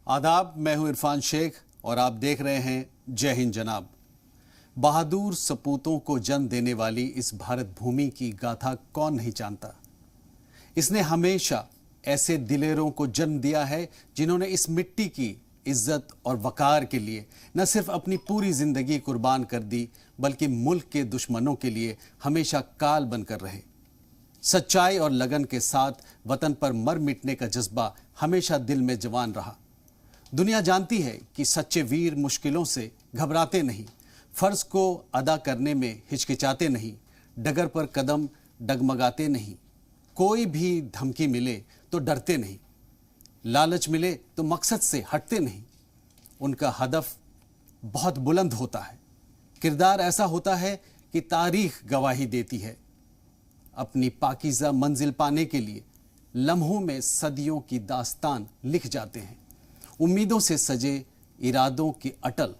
आदाब, मैं हूं इरफान शेख और आप देख रहे हैं जय हिंद जनाब। बहादुर सपूतों को जन्म देने वाली इस भारत भूमि की गाथा कौन नहीं जानता। इसने हमेशा ऐसे दिलेरों को जन्म दिया है जिन्होंने इस मिट्टी की इज्जत और वकार के लिए न सिर्फ अपनी पूरी जिंदगी कुर्बान कर दी, बल्कि मुल्क के दुश्मनों के लिए हमेशा काल बनकर रहे। सच्चाई और लगन के साथ वतन पर मर मिटने का जज्बा हमेशा दिल में जवान रहा। दुनिया जानती है कि सच्चे वीर मुश्किलों से घबराते नहीं, फर्ज को अदा करने में हिचकिचाते नहीं, डगर पर कदम डगमगाते नहीं, कोई भी धमकी मिले तो डरते नहीं, लालच मिले तो मकसद से हटते नहीं। उनका हदफ बहुत बुलंद होता है, किरदार ऐसा होता है कि तारीख गवाही देती है। अपनी पाकीज़ा मंजिल पाने के लिए लम्हों में सदियों की दास्तान लिख जाते हैं। उम्मीदों से सजे, इरादों की अटल,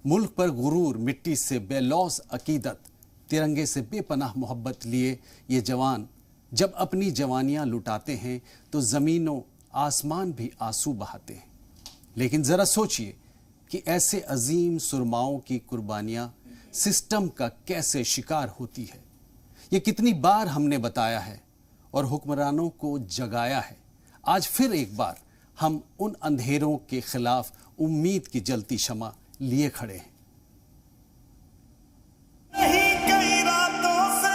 मुल्क पर गुरूर, मिट्टी से बेलौस अकीदत, तिरंगे से बेपनाह मोहब्बत लिए ये जवान जब अपनी जवानियां लुटाते हैं तो ज़मीनों आसमान भी आंसू बहाते हैं। लेकिन ज़रा सोचिए कि ऐसे अजीम सुरमाओं की कुर्बानियां सिस्टम का कैसे शिकार होती है। ये कितनी बार हमने बताया है और हुक्मरानों को जगाया है। आज फिर एक बार हम उन अंधेरों के खिलाफ उम्मीद की जलती शमा लिए खड़े हैं। कई रातों से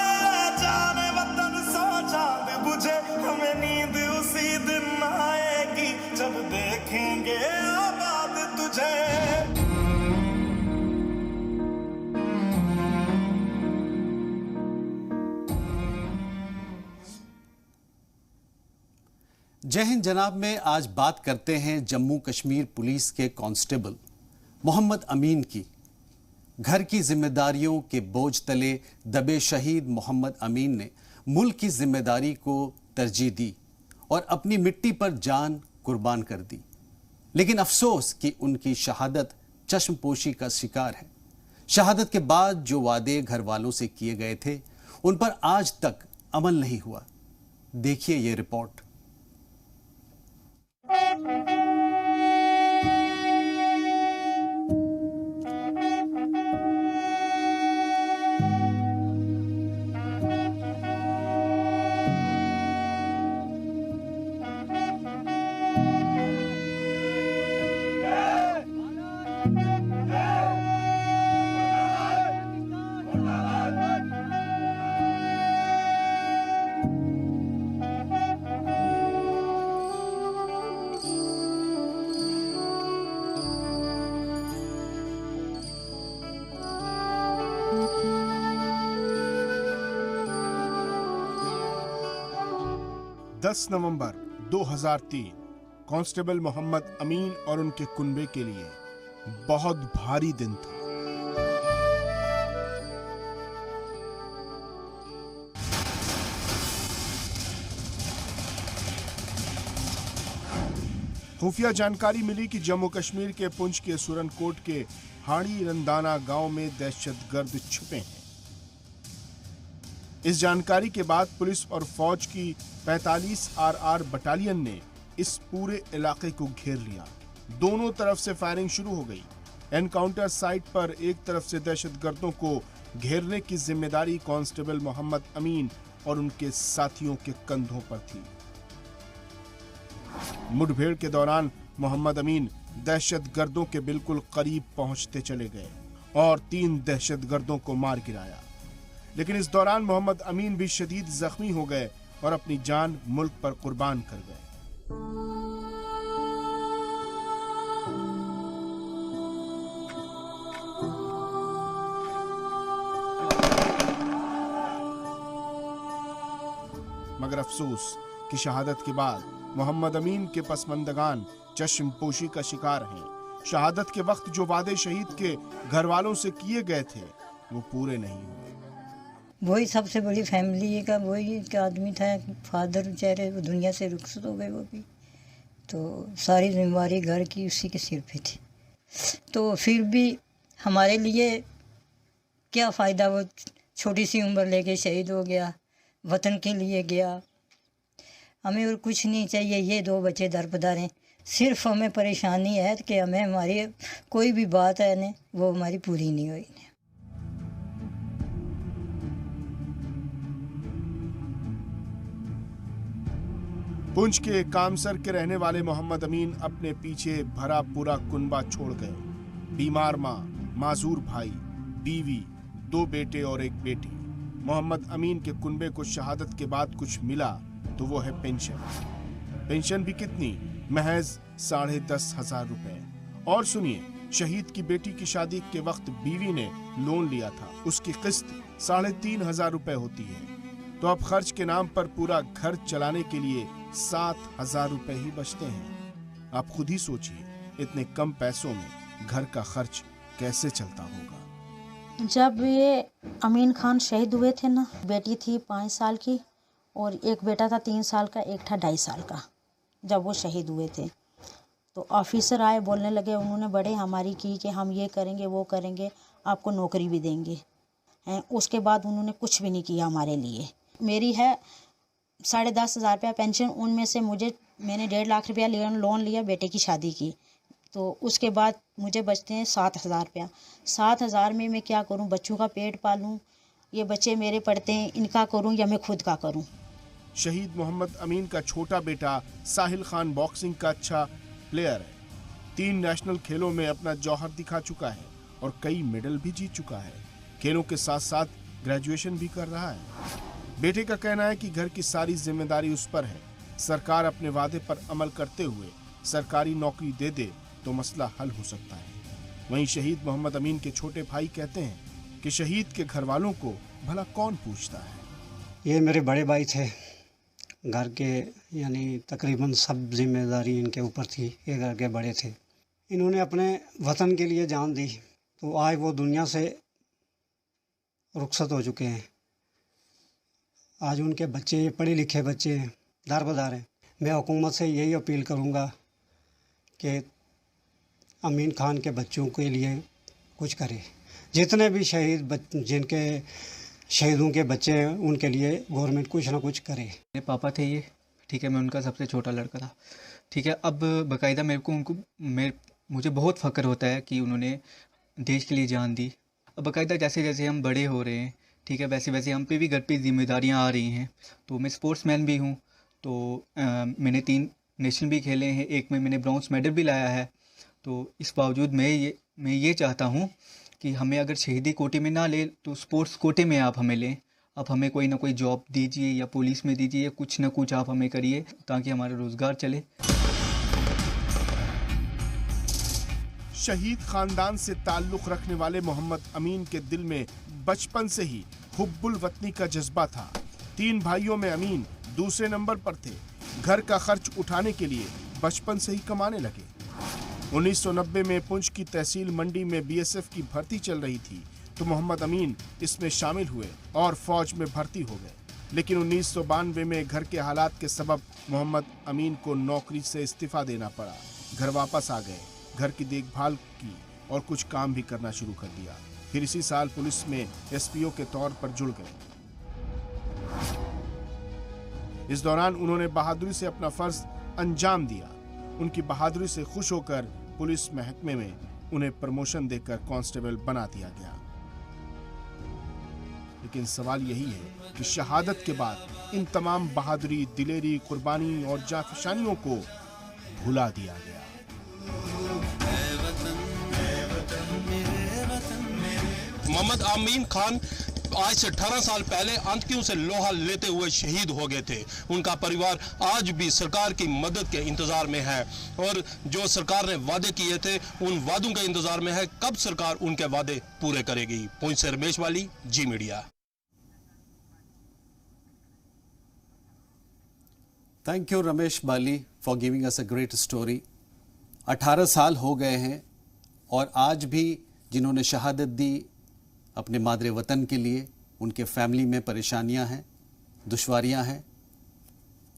जाने वतन सो चांद बुझे, हमें नींद उसी दिन आएगी जब देखेंगे आबाद तुझे। जय हिंद जनाब में आज बात करते हैं जम्मू कश्मीर पुलिस के कांस्टेबल मोहम्मद अमीन की। घर की जिम्मेदारियों के बोझ तले दबे शहीद मोहम्मद अमीन ने मुल्क की जिम्मेदारी को तरजीह दी और अपनी मिट्टी पर जान कुर्बान कर दी। लेकिन अफसोस कि उनकी शहादत चश्मपोशी का शिकार है। शहादत के बाद जो वादे घर वालों से किए गए थे उन पर आज तक अमल नहीं हुआ। देखिए ये रिपोर्ट। नवंबर 2003 कांस्टेबल मोहम्मद अमीन और उनके कुनबे के लिए बहुत भारी दिन था। खुफिया जानकारी मिली कि जम्मू कश्मीर के पुंछ के सुरनकोट के हाड़ी रंदाना गांव में दहशतगर्द छुपे हैं। इस जानकारी के बाद पुलिस और फौज की 45 RR बटालियन ने इस पूरे इलाके को घेर लिया। दोनों तरफ से फायरिंग शुरू हो गई। एनकाउंटर साइट पर एक तरफ से दहशतगर्दों को घेरने की जिम्मेदारी कांस्टेबल मोहम्मद अमीन और उनके साथियों के कंधों पर थी। मुठभेड़ के दौरान मोहम्मद अमीन दहशतगर्दों के बिल्कुल करीब पहुंचते चले गए और 3 दहशतगर्दों को मार गिराया। लेकिन इस दौरान मोहम्मद अमीन भी शदीद जख्मी हो गए और अपनी जान मुल्क पर कुर्बान कर गए। मगर अफसोस कि शहादत के बाद मोहम्मद अमीन के पसमंदगान चश्मपोशी का शिकार हैं। शहादत के वक्त जो वादे शहीद के घर वालों से किए गए थे वो पूरे नहीं हुए। वही सबसे बड़ी फैमिली का वही एक आदमी था। फादर बेचारे वो दुनिया से रुखसत हो गए। वो भी तो सारी जिम्मेवारी घर की उसी के सिर पे थी। तो फिर भी हमारे लिए क्या फ़ायदा, वो छोटी सी उम्र लेके शहीद हो गया, वतन के लिए गया। हमें और कुछ नहीं चाहिए। ये 2 बच्चे दरपदार हैं, सिर्फ हमें परेशानी है कि हमें हमारी कोई भी बात है ने वो हमारी पूरी नहीं हुई। पुंछ के कामसर के रहने वाले मोहम्मद अमीन अपने पीछे भरा पूरा कुनबा छोड़ गए। बीमार माँ, माजूर भाई, बीवी, 2 बेटे और 1 बेटी। मोहम्मद अमीन के कुनबे को शहादत के बाद कुछ मिला तो वो है पेंशन। पेंशन भी कितनी, महज 10,500 रुपए। और सुनिए, शहीद की बेटी की शादी के वक्त बीवी ने लोन लिया था, उसकी किस्त 3,500 रुपए होती है। तो अब खर्च के नाम पर पूरा घर चलाने के लिए 7,000 रुपए ही बचते हैं। आप खुद ही सोचिए, इतने कम पैसों में घर का खर्च कैसे चलता होगा। जब ये अमीन खान शहीद हुए थे ना, बेटी थी 5 साल की और एक बेटा था 3 साल का, एक था 2.5 साल का। जब वो शहीद हुए थे तो ऑफिसर आए, बोलने लगे, उन्होंने बड़े हमारी की कि हम ये करेंगे वो करेंगे, आपको नौकरी भी देंगे हैं। उसके बाद उन्होंने कुछ भी नहीं किया हमारे लिए। मेरी है 10,500 रुपया पेंशन, उनमें से मैंने 1.5 लाख रुपया लोन लिया बेटे की शादी की, तो उसके बाद मुझे बचते हैं 7,000 रुपया। 7,000 में मैं क्या करूं, बच्चों का पेट पालूं, ये बच्चे मेरे पढ़ते हैं, इनका करूं या मैं खुद का करूं। शहीद मोहम्मद अमीन का छोटा बेटा साहिल खान बॉक्सिंग का अच्छा प्लेयर है। 3 नेशनल खेलों में अपना जौहर दिखा चुका है और कई मेडल भी जीत चुका है। खेलों के साथ साथ ग्रेजुएशन भी कर रहा है। बेटे का कहना है कि घर की सारी जिम्मेदारी उस पर है। सरकार अपने वादे पर अमल करते हुए सरकारी नौकरी दे दे तो मसला हल हो सकता है। वहीं शहीद मोहम्मद अमीन के छोटे भाई कहते हैं कि शहीद के घर वालों को भला कौन पूछता है। ये मेरे बड़े भाई थे, घर के यानी तकरीबन सब जिम्मेदारी इनके ऊपर थी, ये घर के बड़े थे। इन्होंने अपने वतन के लिए जान दी, तो आज वो दुनिया से रुखसत हो चुके हैं। आज उनके बच्चे पढ़े लिखे बच्चे हैं, दारबदार हैं। मैं हुकूमत से यही अपील करूंगा कि अमीन खान के बच्चों के लिए कुछ करे। जितने भी जिनके शहीदों के बच्चे हैं उनके लिए गवर्नमेंट कुछ ना कुछ करे। मेरे पापा थे ये, ठीक है, मैं उनका सबसे छोटा लड़का था, ठीक है। अब बाकायदा मुझे बहुत फ़ख्र होता है कि उन्होंने देश के लिए जान दी। अब बाकायदा जैसे जैसे हम बड़े हो रहे हैं, ठीक है, वैसे वैसे हम पे भी घर पे जिम्मेदारियां आ रही हैं। तो मैं स्पोर्ट्समैन भी हूँ, तो मैंने 3 नेशनल भी खेले हैं, एक में मैंने ब्रॉन्ज मेडल भी लाया है। तो इस बावजूद मैं ये चाहता हूँ कि हमें अगर शहीदी कोटे में ना ले तो स्पोर्ट्स कोटे में आप हमें लें। आप हमें कोई ना कोई जॉब दीजिए या पुलिस में दीजिए, या कुछ ना कुछ आप हमें करिए ताकि हमारा रोज़गार चले। शहीद खानदान से ताल्लुक़ रखने वाले मोहम्मद अमीन के दिल में बचपन से ही हुब्बुल वतनी का जज्बा था। 3 भाइयों में अमीन दूसरे नंबर पर थे। घर का खर्च उठाने के लिए बचपन से ही कमाने लगे। 1990 में पुंछ की तहसील मंडी में बीएसएफ की भर्ती चल रही थी, तो मोहम्मद अमीन इसमें शामिल हुए और फौज में भर्ती हो गए। लेकिन 1992 में घर के हालात के सबब मोहम्मद अमीन को नौकरी से इस्तीफा देना पड़ा। घर वापस आ गए, घर की देखभाल की और कुछ काम भी करना शुरू कर दिया। फिर इसी साल पुलिस में एसपीओ के तौर पर जुड़ गए। इस दौरान उन्होंने बहादुरी से अपना फर्ज अंजाम दिया। उनकी बहादुरी से खुश होकर पुलिस महकमे में उन्हें प्रमोशन देकर कांस्टेबल बना दिया गया। लेकिन सवाल यही है कि शहादत के बाद इन तमाम बहादुरी, दिलेरी, कुर्बानी और जाफशानियों को भुला दिया गया। मोहम्मद अमीन खान आज से 18 साल पहले आतंकियों से लोहा लेते हुए शहीद हो गए थे। उनका परिवार आज भी सरकार की मदद के इंतजार में है और जो सरकार ने वादे किए थे उन वादों के इंतजार में है। कब सरकार उनके वादे पूरे करेगी? पुंछ से Ramesh Bali, G media. Thank you Ramesh Bali for giving us a great story. 18 साल हो गए हैं और आज भी जिन्होंने शहादत दी अपने मादरे वतन के लिए, उनके फैमिली में परेशानियां हैं, दुश्वारियां हैं।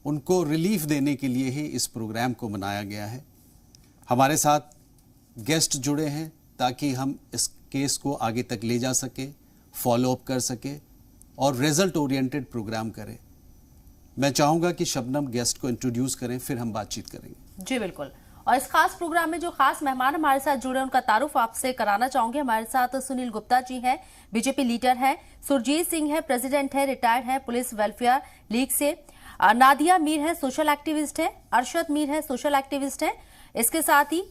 उनको रिलीफ देने के लिए ही इस प्रोग्राम को बनाया गया है। हमारे साथ गेस्ट जुड़े हैं ताकि हम इस केस को आगे तक ले जा सके, फॉलो अप कर सके और रिजल्ट ओरिएंटेड प्रोग्राम करें। मैं चाहूँगा कि शबनम गेस्ट को इंट्रोड्यूस करें, फिर हम बातचीत करेंगे। जी बिल्कुल। और इस खास प्रोग्राम में जो खास मेहमान हमारे साथ जुड़े हैं उनका तारुफ आपसे कराना चाहूंगे। हमारे साथ सुनील गुप्ता जी हैं, बीजेपी लीडर हैं, सुरजीत सिंह है, प्रेसिडेंट है, रिटायर्ड है पुलिस वेलफेयर लीग से, नादिया मीर है, सोशल एक्टिविस्ट है, अरशद मीर है, सोशल एक्टिविस्ट है। इसके साथ ही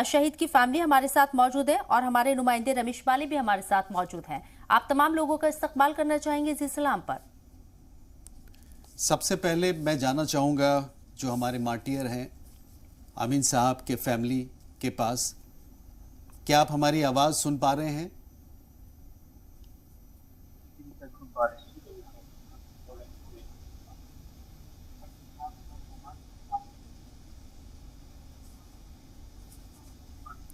शहीद की फैमिली हमारे साथ मौजूद है और हमारे नुमाइंदे रमेश बाली भी हमारे साथ मौजूद हैं। आप तमाम लोगों का इस्तकबाल करना चाहेंगे इस इस्लाम पर। सबसे पहले मैं जानना चाहूँगा जो हमारे मार्टियर हैं अमीन साहब के फैमिली के पास, क्या आप हमारी आवाज़ सुन पा रहे हैं?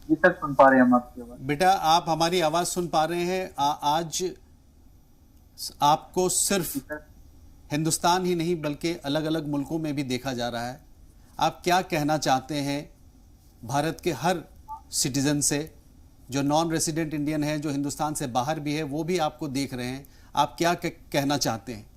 जी सर, सुन पा रहे हैं हम आपकी आवाज़। बेटा आप हमारी आवाज़ सुन पा रहे हैं? आज आपको सिर्फ हिंदुस्तान ही नहीं बल्कि अलग अलग मुल्कों में भी देखा जा रहा है। आप क्या कहना चाहते हैं भारत के हर सिटीजन से, जो नॉन रेसिडेंट इंडियन है, जो हिंदुस्तान से बाहर भी है, वो भी आपको देख रहे हैं, आप क्या कहना चाहते हैं?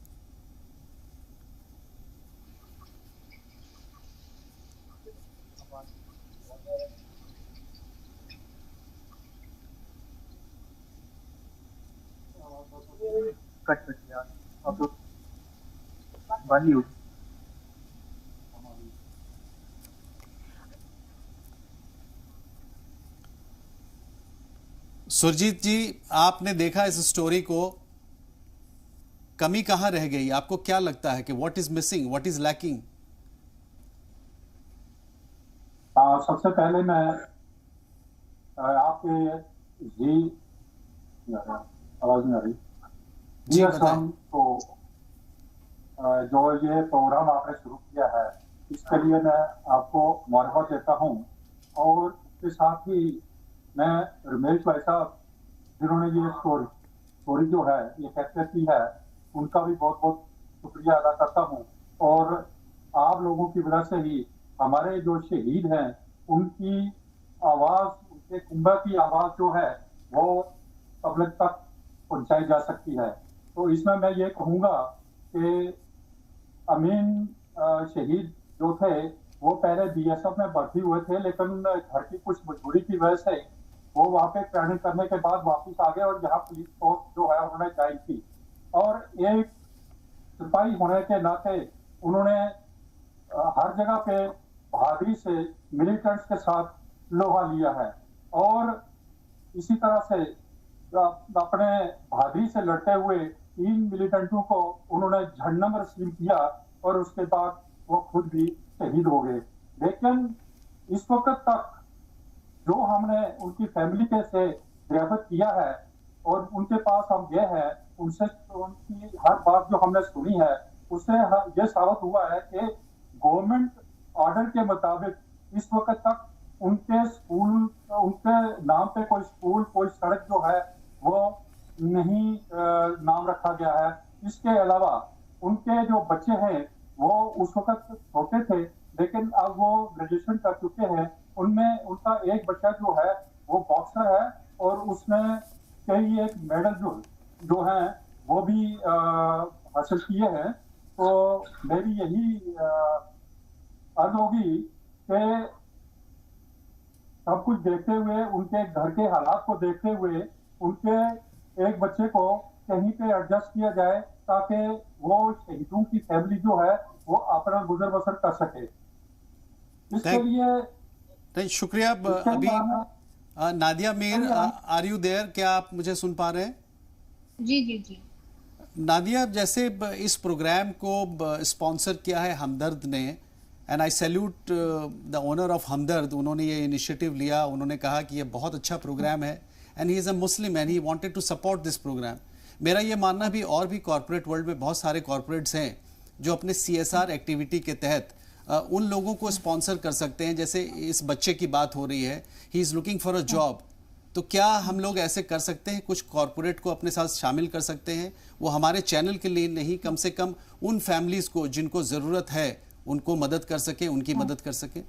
सुरजीत जी, आपने देखा इस स्टोरी को, कमी कहां रह गई? आपको क्या लगता है कि what is missing, what is lacking? सबसे पहले मैं आपके आवाज नहीं आ रही जी असम को जो ये प्रोग्राम आपने शुरू किया है इसके लिए मैं आपको मुबारकबाद देता हूँ। और इसके साथ ही मैं रमेश भाई साहब जिन्होंने ये स्टोरी जो है ये कैप्चर की है उनका भी बहुत बहुत शुक्रिया अदा करता हूँ। और आप लोगों की वजह से ही हमारे जो शहीद हैं उनकी आवाज़, उनके कुंबा की आवाज़ जो है वो पब्लिक तक पहुंचाई जा सकती है। तो इसमें मैं ये कहूँगा कि अमीन शहीद जो थे वो पहले बीएसएफ में भर्ती हुए थे, लेकिन घर की कुछ मजबूरी की वजह से वो वहाँ पे ट्रेनिंग करने के बाद वापस आ गए और यहाँ पुलिस फोर्स जो है उन्होंने ज्वाइन की। और एक सिपाही होने के नाते उन्होंने हर जगह पे बहादुरी से मिलिटेंट्स के साथ लोहा लिया है और इसी तरह से अपने बहादुरी से लड़ते हुए 3 मिलिटेंटों को उन्होंने झंडम रसीम किया और उसके बाद वो खुद भी शहीद हो गए। लेकिन इस वक्त तक जो हमने उनकी फैमिली के से गिरफ्तार किया है और उनके पास हम गए हैं, उनसे उनकी हर बात जो हमने सुनी है उससे ये साबित हुआ है कि गवर्नमेंट ऑर्डर के मुताबिक इस वक्त तक उनके स्कूल, उनके नाम पे कोई स्कूल, कोई सड़क जो है वो नहीं नाम रखा गया है। इसके अलावा उनके जो बच्चे हैं वो उस वक्त छोटे थे लेकिन अब वो ग्रेजुएशन कर चुके हैं। उनमें उनका एक बच्चा जो है वो बॉक्सर है और उसने कई एक मेडल जो है वो भी हासिल किए हैं। तो मेरी यही अर्ज होगी कि सब कुछ देखते हुए, उनके घर के हालात को देखते हुए उनके एक बच्चे को कहीं पे एडजस्ट किया जाए ताकि वो शहीदों की फैमिली जो है वो अपना गुजर बसर कर सके। इसके लिए शुक्रिया। अभी Nadia Mir, are you there? क्या आप मुझे सुन पा रहे हैं? जी जी जी। नादिया, जैसे इस प्रोग्राम को स्पॉन्सर किया है हमदर्द ने, and I salute the owner of Hamdard, उन्होंने ये इनिशिएटिव लिया। उन्होंने कहा कि ये बहुत अच्छा प्रोग्राम है and he is a Muslim and he wanted to support this programme. मेरा ये मानना भी, और भी कॉर्पोरेट वर्ल्ड में बहुत सारे कॉर्पोरेट्स हैं जो अपने CSR एक्टिविटी के तहत उन लोगों को स्पॉन्सर कर सकते हैं। जैसे इस बच्चे की बात हो रही है, he is looking for a job, तो क्या हम लोग ऐसे कर सकते हैं, कुछ कॉर्पोरेट को अपने साथ शामिल कर सकते हैं? वो हमारे चैनल के लिए नहीं, कम से कम उन फैमिलीज को जिनको ज़रूरत है उनको मदद कर सके, उनकी मदद कर सके।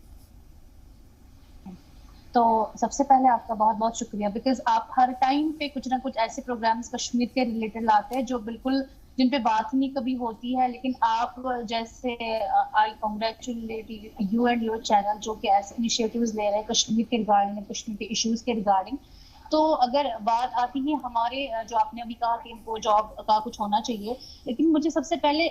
तो सबसे पहले आपका बहुत बहुत शुक्रिया, बिकॉज आप हर टाइम पे कुछ ना कुछ ऐसे प्रोग्राम्स कश्मीर के रिलेटेड लाते हैं जो बिल्कुल जिन पे बात नहीं कभी होती है, लेकिन आप जैसे I congratulate you and your channel जो कि ऐसे इनिशिएटिव्स ले रहे हैं कश्मीर के रिगार्डिंग, कश्मीर के इश्यूज के रिगार्डिंग। तो अगर बात आती है हमारे जो आपने अभी कहा कि इनको जॉब का कुछ होना चाहिए, लेकिन मुझे सबसे पहले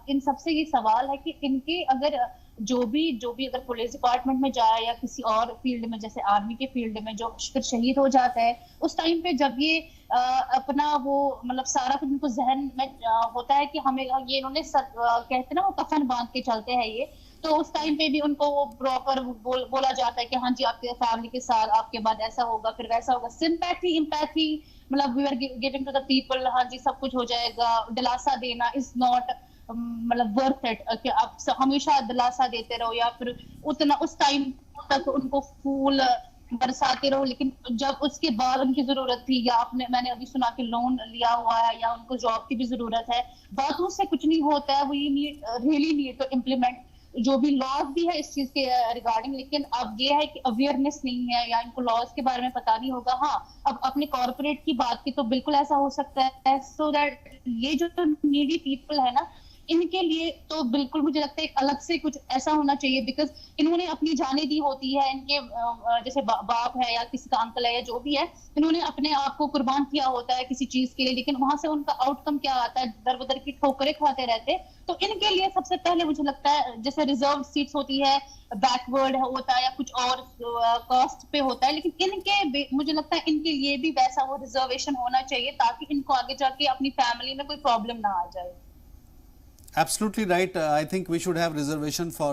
इन सबसे ये सवाल है कि इनके अगर जो भी अगर पुलिस डिपार्टमेंट में जाए या किसी और फील्ड में, जैसे आर्मी के फील्ड में, जो फिर शहीद हो जाता है, उस टाइम पे जब ये अपना वो मतलब सारा कुछ उनको जहन में होता है कि हमें ये इन्होंने कहते हैं ना वो कफन बांध के चलते हैं ये, तो उस टाइम पे भी उनको वो प्रॉपर बोला जाता है कि हाँ जी आपके फैमिली के साथ आपके बाद ऐसा होगा फिर वैसा होगा। सिंपैथी एम्पैथी मतलब we are giving to the people, हाँ जी सब कुछ हो जाएगा, दिलासा देना इज नॉट मतलब वर्थ इट कि आप हमेशा दिलासा देते रहो या फिर उतना उस टाइम तक उनको फूल बरसाते रहो, लेकिन जब उसके बाद उनकी जरूरत थी या मैंने अभी सुना कि लोन लिया हुआ है या उनको जॉब की भी जरूरत है, बातों से कुछ नहीं होता है। वो ये रियली नीड टू इम्प्लीमेंट जो भी लॉज भी है इस चीज के रिगार्डिंग, लेकिन अब ये है कि अवेयरनेस नहीं है या इनको लॉज के बारे में पता नहीं होगा। हाँ, अब अपने कॉर्पोरेट की बात की तो बिल्कुल ऐसा हो सकता है, सो दैट ये जो नीडी पीपल है ना इनके लिए तो बिल्कुल मुझे लगता है अलग से कुछ ऐसा होना चाहिए, बिकॉज इन्होंने अपनी जाने दी होती है, इनके जैसे बाप है या किसी का अंकल है या जो भी है, इन्होंने अपने आप को कुर्बान किया होता है किसी चीज के लिए, लेकिन वहां से उनका आउटकम क्या आता है, दर बदर की ठोकरें खाते रहते। तो इनके लिए सबसे पहले मुझे लगता है जैसे रिजर्व सीट्स होती है, बैकवर्ड होता है या कुछ और कॉस्ट पे होता है, लेकिन इनके मुझे लगता है इनके लिए भी वैसा वो रिजर्वेशन होना चाहिए ताकि इनको आगे जाके अपनी फैमिली में कोई प्रॉब्लम ना आ जाए। Absolutely right. I think we should have reservation for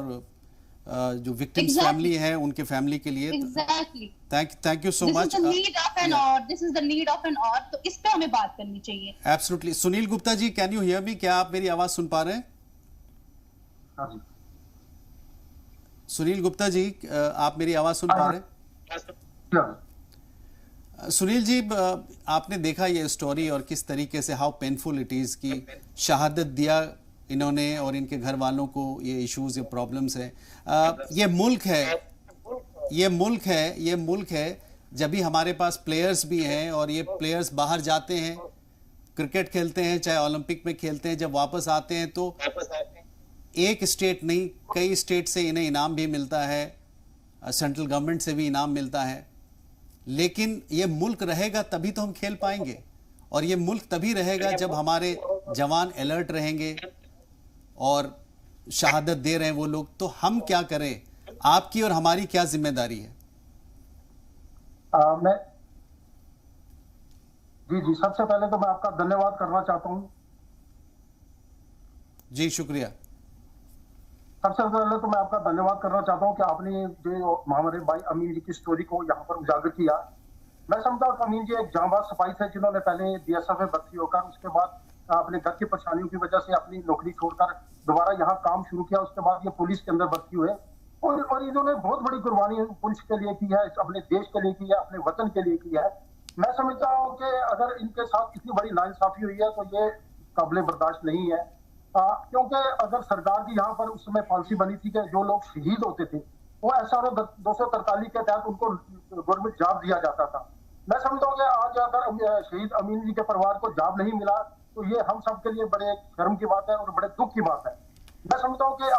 जो victims family है उनके family के लिए. Exactly. Thank you so much. This is the need of an hour. This is the need of an hour. तो इस पे हमें बात करनी चाहिए. Absolutely. Sunil Gupta ji, can you hear me? क्या आप मेरी आवाज सुन पा रहे हैं? हाँ जी. सुनील गुप्ता जी, आप मेरी आवाज सुन पा रहे हैं? सुनील जी, आपने देखा ये स्टोरी और किस तरीके से हाउ पेनफुल इट इज कि शहादत दिया इन्होंने और इनके घर वालों को ये इश्यूज ये प्रॉब्लम्स है। ये मुल्क है जब भी हमारे पास प्लेयर्स भी हैं और ये प्लेयर्स बाहर जाते हैं, क्रिकेट खेलते हैं, चाहे ओलंपिक में खेलते हैं, जब वापस आते हैं तो एक स्टेट नहीं कई स्टेट से इन्हें इनाम भी मिलता है, सेंट्रल गवर्नमेंट से भी इनाम मिलता है। लेकिन ये मुल्क रहेगा तभी तो हम खेल पाएंगे, और ये मुल्क तभी रहेगा जब हमारे जवान अलर्ट रहेंगे और शहादत दे रहे हैं वो लोग। तो हम क्या करें, आपकी और हमारी क्या जिम्मेदारी है? मैं जी सबसे पहले तो मैं आपका धन्यवाद करना चाहता हूं। जी शुक्रिया। सबसे पहले तो मैं आपका धन्यवाद करना चाहता हूं कि आपने जो हमारे भाई अमीन जी की स्टोरी को यहाँ पर उजागर किया। मैं समझता हूँ कि अमीन जी एक जांबाज सिपाही थे जिन्होंने पहले बीएसएफ में भर्ती होकर उसके बाद अपने घर की परेशानियों की वजह से अपनी नौकरी छोड़कर दोबारा यहाँ काम शुरू किया। उसके बाद ये पुलिस के अंदर भर्ती हुए और इन्होंने बहुत बड़ी कुर्बानी पुलिस के लिए की है, अपने देश के लिए की है, अपने वतन के लिए की है। मैं समझता हूँ कि अगर इनके साथ इतनी बड़ी नाइंसाफी हुई है तो ये काबिल बर्दाश्त नहीं है, क्योंकि अगर सरकार की यहाँ पर उस समय पॉलिसी बनी थी कि जो लोग शहीद होते थे वो SRO 243 के तहत उनको गवर्नमेंट जॉब दिया जाता था। मैं समझता हूँ कि आज अगर शहीद अमीन जी के परिवार को जॉब नहीं मिला तो ये हम सब के लिए बड़े शर्म की बात है और बड़े दुख की बात है। मैं समझता हूँ कि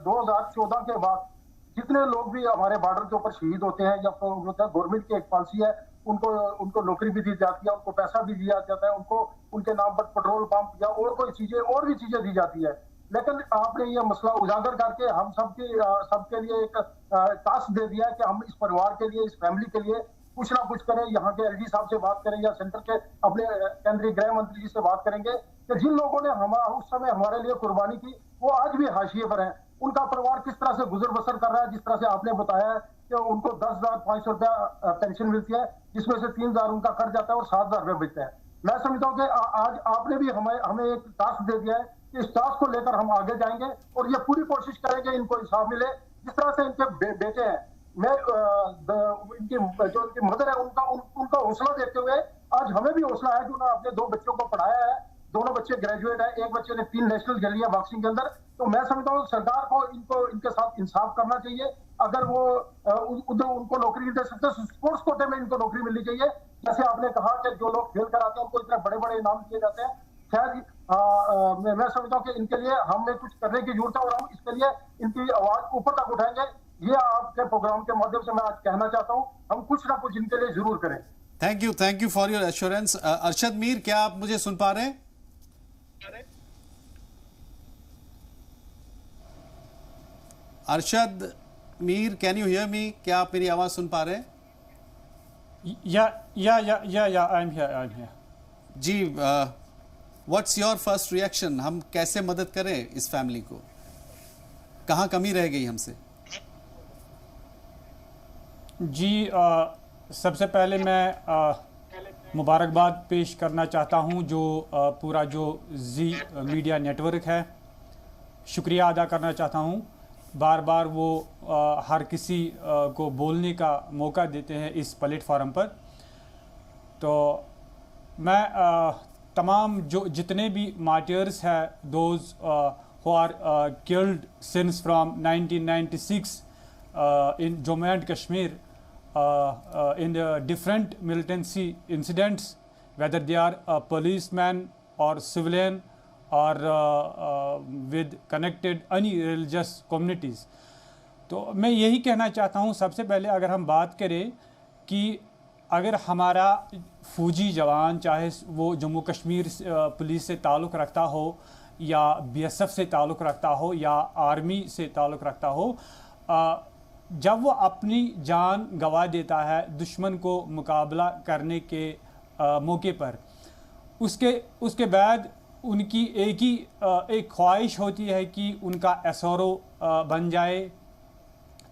2014 के बाद जितने लोग भी हमारे बॉर्डर के ऊपर शहीद होते हैं या गवर्नमेंट की एक पॉलिसी है, उनको नौकरी भी दी जाती है, उनको पैसा भी दिया जाता है, उनको उनके नाम पर पेट्रोल पंप या और कोई चीजें और भी चीजें दी जाती है। लेकिन आपने ये मसला उजागर करके हम सबके लिए एक टास्क दे दिया है कि हम इस परिवार के लिए, इस फैमिली के लिए कुछ ना कुछ करें। यहाँ के LG साहब से बात करें या सेंटर के अपने केंद्रीय गृह मंत्री जी से बात करेंगे कि जिन लोगों ने उस समय हमारे लिए कुर्बानी की वो आज भी हाशिए पर हैं। उनका परिवार किस तरह से गुजर बसर कर रहा है, जिस तरह से आपने बताया कि उनको 10,500 रुपया पेंशन मिलती है, जिसमें से 3,000 उनका खर्च जाता है और 7,000 रुपये बचते हैं। मैं समझता हूँ कि आज आपने भी हमें एक टास्क दे दिया है कि इस टास्क को लेकर हम आगे जाएंगे और ये पूरी कोशिश करेंगे इनको इंसाफ मिले। जिस तरह से इनके बेटे हैं, मैं जो इनकी मदर है उनका हौसला देखते हुए आज हमें भी हौसला है कि उन्होंने अपने 2 बच्चों को पढ़ाया है। दोनों बच्चे ग्रेजुएट है, एक बच्चे ने 3 नेशनल खेल लिया बॉक्सिंग के अंदर। तो मैं समझता हूँ सरकार को इनके साथ इंसाफ करना चाहिए। अगर वो उनको नौकरी नहीं दे सकते, स्पोर्ट्स कोटे में इनको नौकरी मिलनी चाहिए। जैसे आपने कहा कि जो लोग खेल कर आते हैं उनको इतने बड़े बड़े इनाम दिए जाते हैं, शायद मैं समझता हूँ कि इनके लिए हमें कुछ करने की जरूरत है और हम इसके लिए इनकी आवाज ऊपर तक उठाएंगे। ये आपके प्रोग्राम के माध्यम से मैं आज कहना चाहता हूँ, हम कुछ ना कुछ इनके लिए जरूर करें। Thank you for your assurance. Arshad Mir, क्या आप मुझे सुन पा रहे हैं? Arshad Mir, can you hear me? क्या आप मेरी आवाज सुन पा रहे हैं? I am here. जी, व्हाट्स योर फर्स्ट रिएक्शन? हम कैसे मदद करें इस फैमिली को? कहाँ कमी रह गई हमसे? जी, सबसे पहले मैं मुबारकबाद पेश करना चाहता हूं जो पूरा जो जी मीडिया नेटवर्क है, शुक्रिया अदा करना चाहता हूं। बार बार वो हर किसी को बोलने का मौका देते हैं इस प्लेटफॉर्म पर। तो मैं तमाम जो जितने भी मार्टियर्स हैं, those who are killed since from 1996 in Jammu and Kashmir in different militancy incidents, whether they are policemen or civilian or with connected any religious communities। तो मैं यही कहना चाहता हूँ, सबसे पहले अगर हम बात करें कि अगर हमारा फौजी जवान, चाहे वो जम्मू कश्मीर पुलिस से ताल्लुक़ रखता हो या BSF से ताल्लुक़ रखता हो या आर्मी से ताल्लुक़ रखता हो, जब वो अपनी जान गंवा देता है दुश्मन को मुकाबला करने के मौके पर, उसके बाद उनकी एक ख्वाहिश होती है कि उनका SRO बन जाए,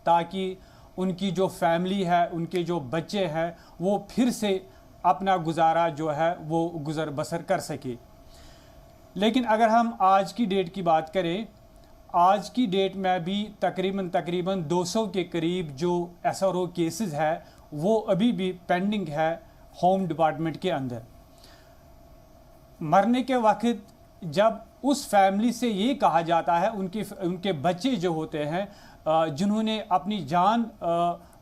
ताकि उनकी जो फैमिली है, उनके जो बच्चे हैं, वो फिर से अपना गुजारा जो है वो गुजर बसर कर सके। लेकिन अगर हम आज की डेट की बात करें, आज की डेट में भी तकरीबन 200 के करीब जो SRO केसेस है वो अभी भी पेंडिंग है होम डिपार्टमेंट के अंदर। मरने के वक्त जब उस फैमिली से ये कहा जाता है, उनके बच्चे जो होते हैं जिन्होंने अपनी जान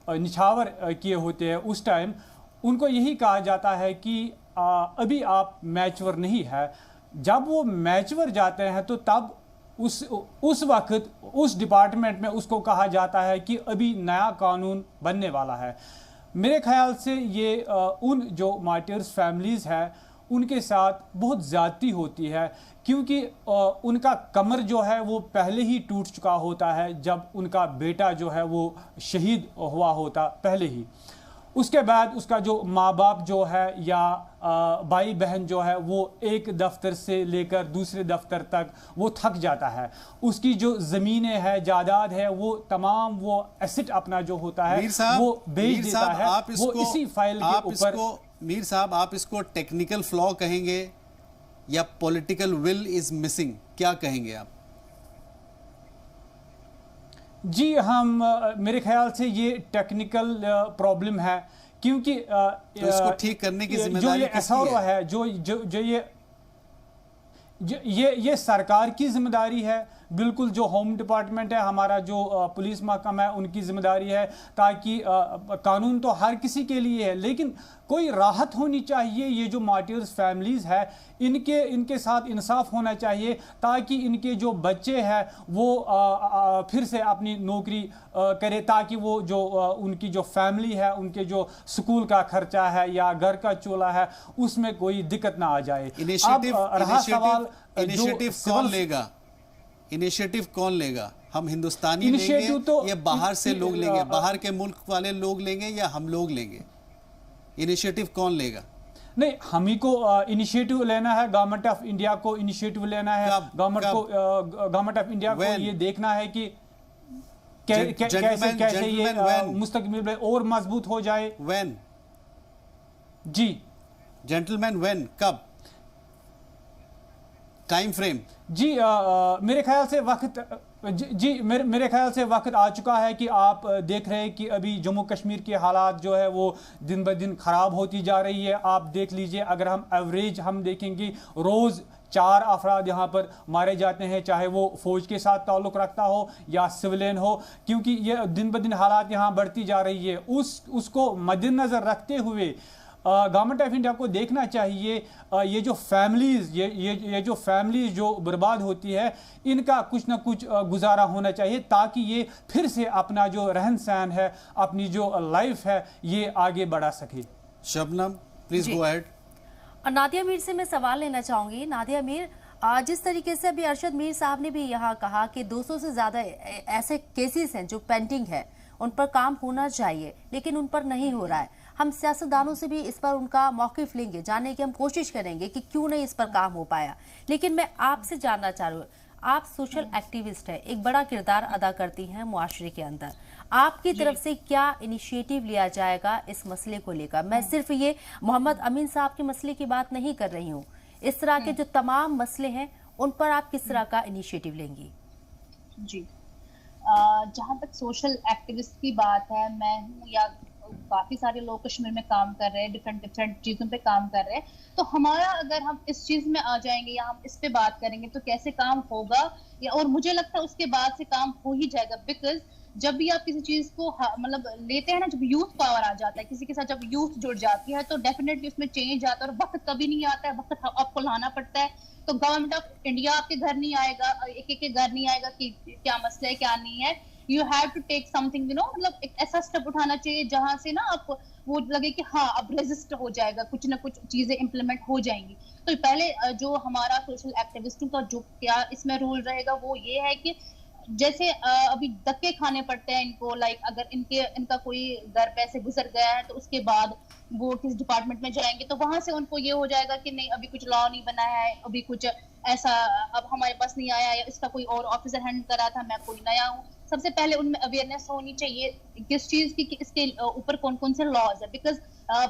निछावर किए होते हैं, उस टाइम उनको यही कहा जाता है कि अभी आप मैच्योर नहीं है। जब वो मैच्योर जाते हैं तो तब उस वक्त उस डिपार्टमेंट में उसको कहा जाता है कि अभी नया कानून बनने वाला है। मेरे ख्याल से ये उन जो मार्टियर्स फैमिलीज़ है उनके साथ बहुत ज़्यादती होती है, क्योंकि उनका कमर जो है वो पहले ही टूट चुका होता है जब उनका बेटा जो है वो शहीद हुआ होता पहले ही। उसके बाद उसका जो माँ बाप जो है या भाई बहन जो है वो एक दफ्तर से लेकर दूसरे दफ्तर तक वो थक जाता है। उसकी जो ज़मीनें हैं, जायदाद है, वो तमाम वो एसेट अपना जो होता है वो बेच देता है। वो इसी फाइल के ऊपर। मीर साहब, आप इसको टेक्निकल फ्लॉ कहेंगे या पॉलिटिकल विल इज मिसिंग, क्या कहेंगे आप? जी, मेरे ख्याल से ये टेक्निकल प्रॉब्लम है, क्योंकि तो इसको ठीक करने की जिम्मेदारी किसकी है? जो ये सरकार की जिम्मेदारी है, बिल्कुल। जो होम डिपार्टमेंट है, हमारा जो पुलिस महकमा है, उनकी जिम्मेदारी है, ताकि कानून तो हर किसी के लिए है, लेकिन कोई राहत होनी चाहिए। ये जो मार्टियर्स फैमिलीज़ है इनके साथ इंसाफ होना चाहिए, ताकि इनके जो बच्चे हैं वो फिर से अपनी नौकरी करे, ताकि वो जो उनकी जो फैमिली है, उनके जो स्कूल का खर्चा है या घर का चूल्हा है, उसमें कोई दिक्कत ना आ जाए। इनिशिएटिव कौन लेगा? हम हिंदुस्तानी लेंगे तो या बाहर से लोग लेंगे? बाहर के मुल्क वाले लोग लेंगे या हम लोग लेंगे? इनिशिएटिव कौन लेगा? नहीं, हम ही को इनिशिएटिव लेना है। गवर्नमेंट ऑफ इंडिया को इनिशिएटिव लेना है। गवर्नमेंट ऑफ इंडिया को ये देखना है कि कैसे ये मुस्तकबिल में और मजबूत हो जाए। व्हेन? जी जेंटलमैन, व्हेन? कब? Time frame? जी, मेरे ख्याल से मेरे ख्याल से वक्त आ चुका है कि आप देख रहे हैं कि अभी जम्मू कश्मीर के हालात जो है वो दिन ब दिन ख़राब होती जा रही है। आप देख लीजिए, अगर हम एवरेज देखेंगे, रोज़ 4 अफराद यहाँ पर मारे जाते हैं, चाहे वो फ़ौज के साथ ताल्लुक़ रखता हो या सिविलियन हो, क्योंकि ये दिन ब दिन हालात यहाँ बढ़ती जा रही है। उसको मद्देनज़र रखते हुए गवर्नमेंट ऑफ इंडिया को देखना चाहिए ये जो फैमिलीज़ ये जो फैमिलीज़ जो बर्बाद होती है, इनका कुछ ना कुछ गुजारा होना चाहिए ताकि ये फिर से अपना जो रहन सहन है, अपनी जो लाइफ है, ये आगे बढ़ा सके। Shabnam, please go ahead. Nadia Mir से मैं सवाल लेना चाहूंगी। नादिया मीर, जिस तरीके से अभी अरशद मीर साहब ने भी यहाँ कहा कि 200 से ज़्यादा ऐसे केसेस हैं जो पेंडिंग है, उन पर काम होना चाहिए लेकिन उन पर नहीं हो रहा है। हम सियासतदानों से भी इस पर उनका मौक़िफ़ लेंगे, जानने की हम कोशिश करेंगे कि क्यों नहीं इस पर काम हो पाया। लेकिन मैं आपसे जानना चाह रही हूँ, आप सोशल एक्टिविस्ट हैं, एक बड़ा किरदार अदा करती हैं मुआशरे के अंदर, आपकी तरफ से क्या इनिशिएटिव लिया जाएगा इस मसले को लेकर? मैं सिर्फ ये मोहम्मद अमीन साहब के मसले की बात नहीं कर रही हूँ, इस तरह के जो तमाम मसले हैं उन पर आप किस तरह का इनिशिएटिव लेंगी? जी, जहाँ तक सोशल एक्टिविस्ट की बात है, मैं हूँ या काफी सारे लोग कश्मीर में काम कर रहे हैं, डिफरेंट चीजों पे काम कर रहे हैं, तो हमारा अगर हम इस चीज में आ जाएंगे या हम इस पे बात करेंगे तो कैसे काम होगा, या और मुझे लगता है उसके बाद से काम हो ही जाएगा। बिकॉज जब भी आप किसी चीज को मतलब लेते हैं ना, जब यूथ पावर आ जाता है किसी के साथ, जब यूथ जुड़ जाती है तो डेफिनेटली उसमें चेंज आता है, और वक्त कभी नहीं आता है, वक्त आपको लाना पड़ता है। तो गवर्नमेंट ऑफ इंडिया आपके घर नहीं आएगा, एक एक घर नहीं आएगा कि क्या मसला है क्या नहीं है। You have to take something, मतलब एक ऐसा स्टेप उठाना चाहिए जहां से ना आपको वो लगे कि हाँ अब रेजिस्ट हो जाएगा, कुछ ना कुछ चीजें इंप्लीमेंट हो जाएंगी। तो पहले जो हमारा सोशल एक्टिविस्टों का जो क्या इसमें रोल रहेगा वो ये है कि जैसे अभी धक्के खाने पड़ते हैं इनको, लाइक अगर इनका कोई घर पे ऐसे गुजर गया है तो उसके बाद वो किस डिपार्टमेंट में जाएंगे तो वहां से उनको ये हो जाएगा कि नहीं अभी कुछ लॉ नहीं बना है, अभी कुछ ऐसा अब हमारे पास नहीं आया, या इसका कोई और ऑफिसर हैंड करा था, मैं कोई नया हूँ। सबसे पहले उनमें अवेयरनेस होनी चाहिए किस चीज की कि इसके ऊपर कौन कौन से लॉज है। बिकॉज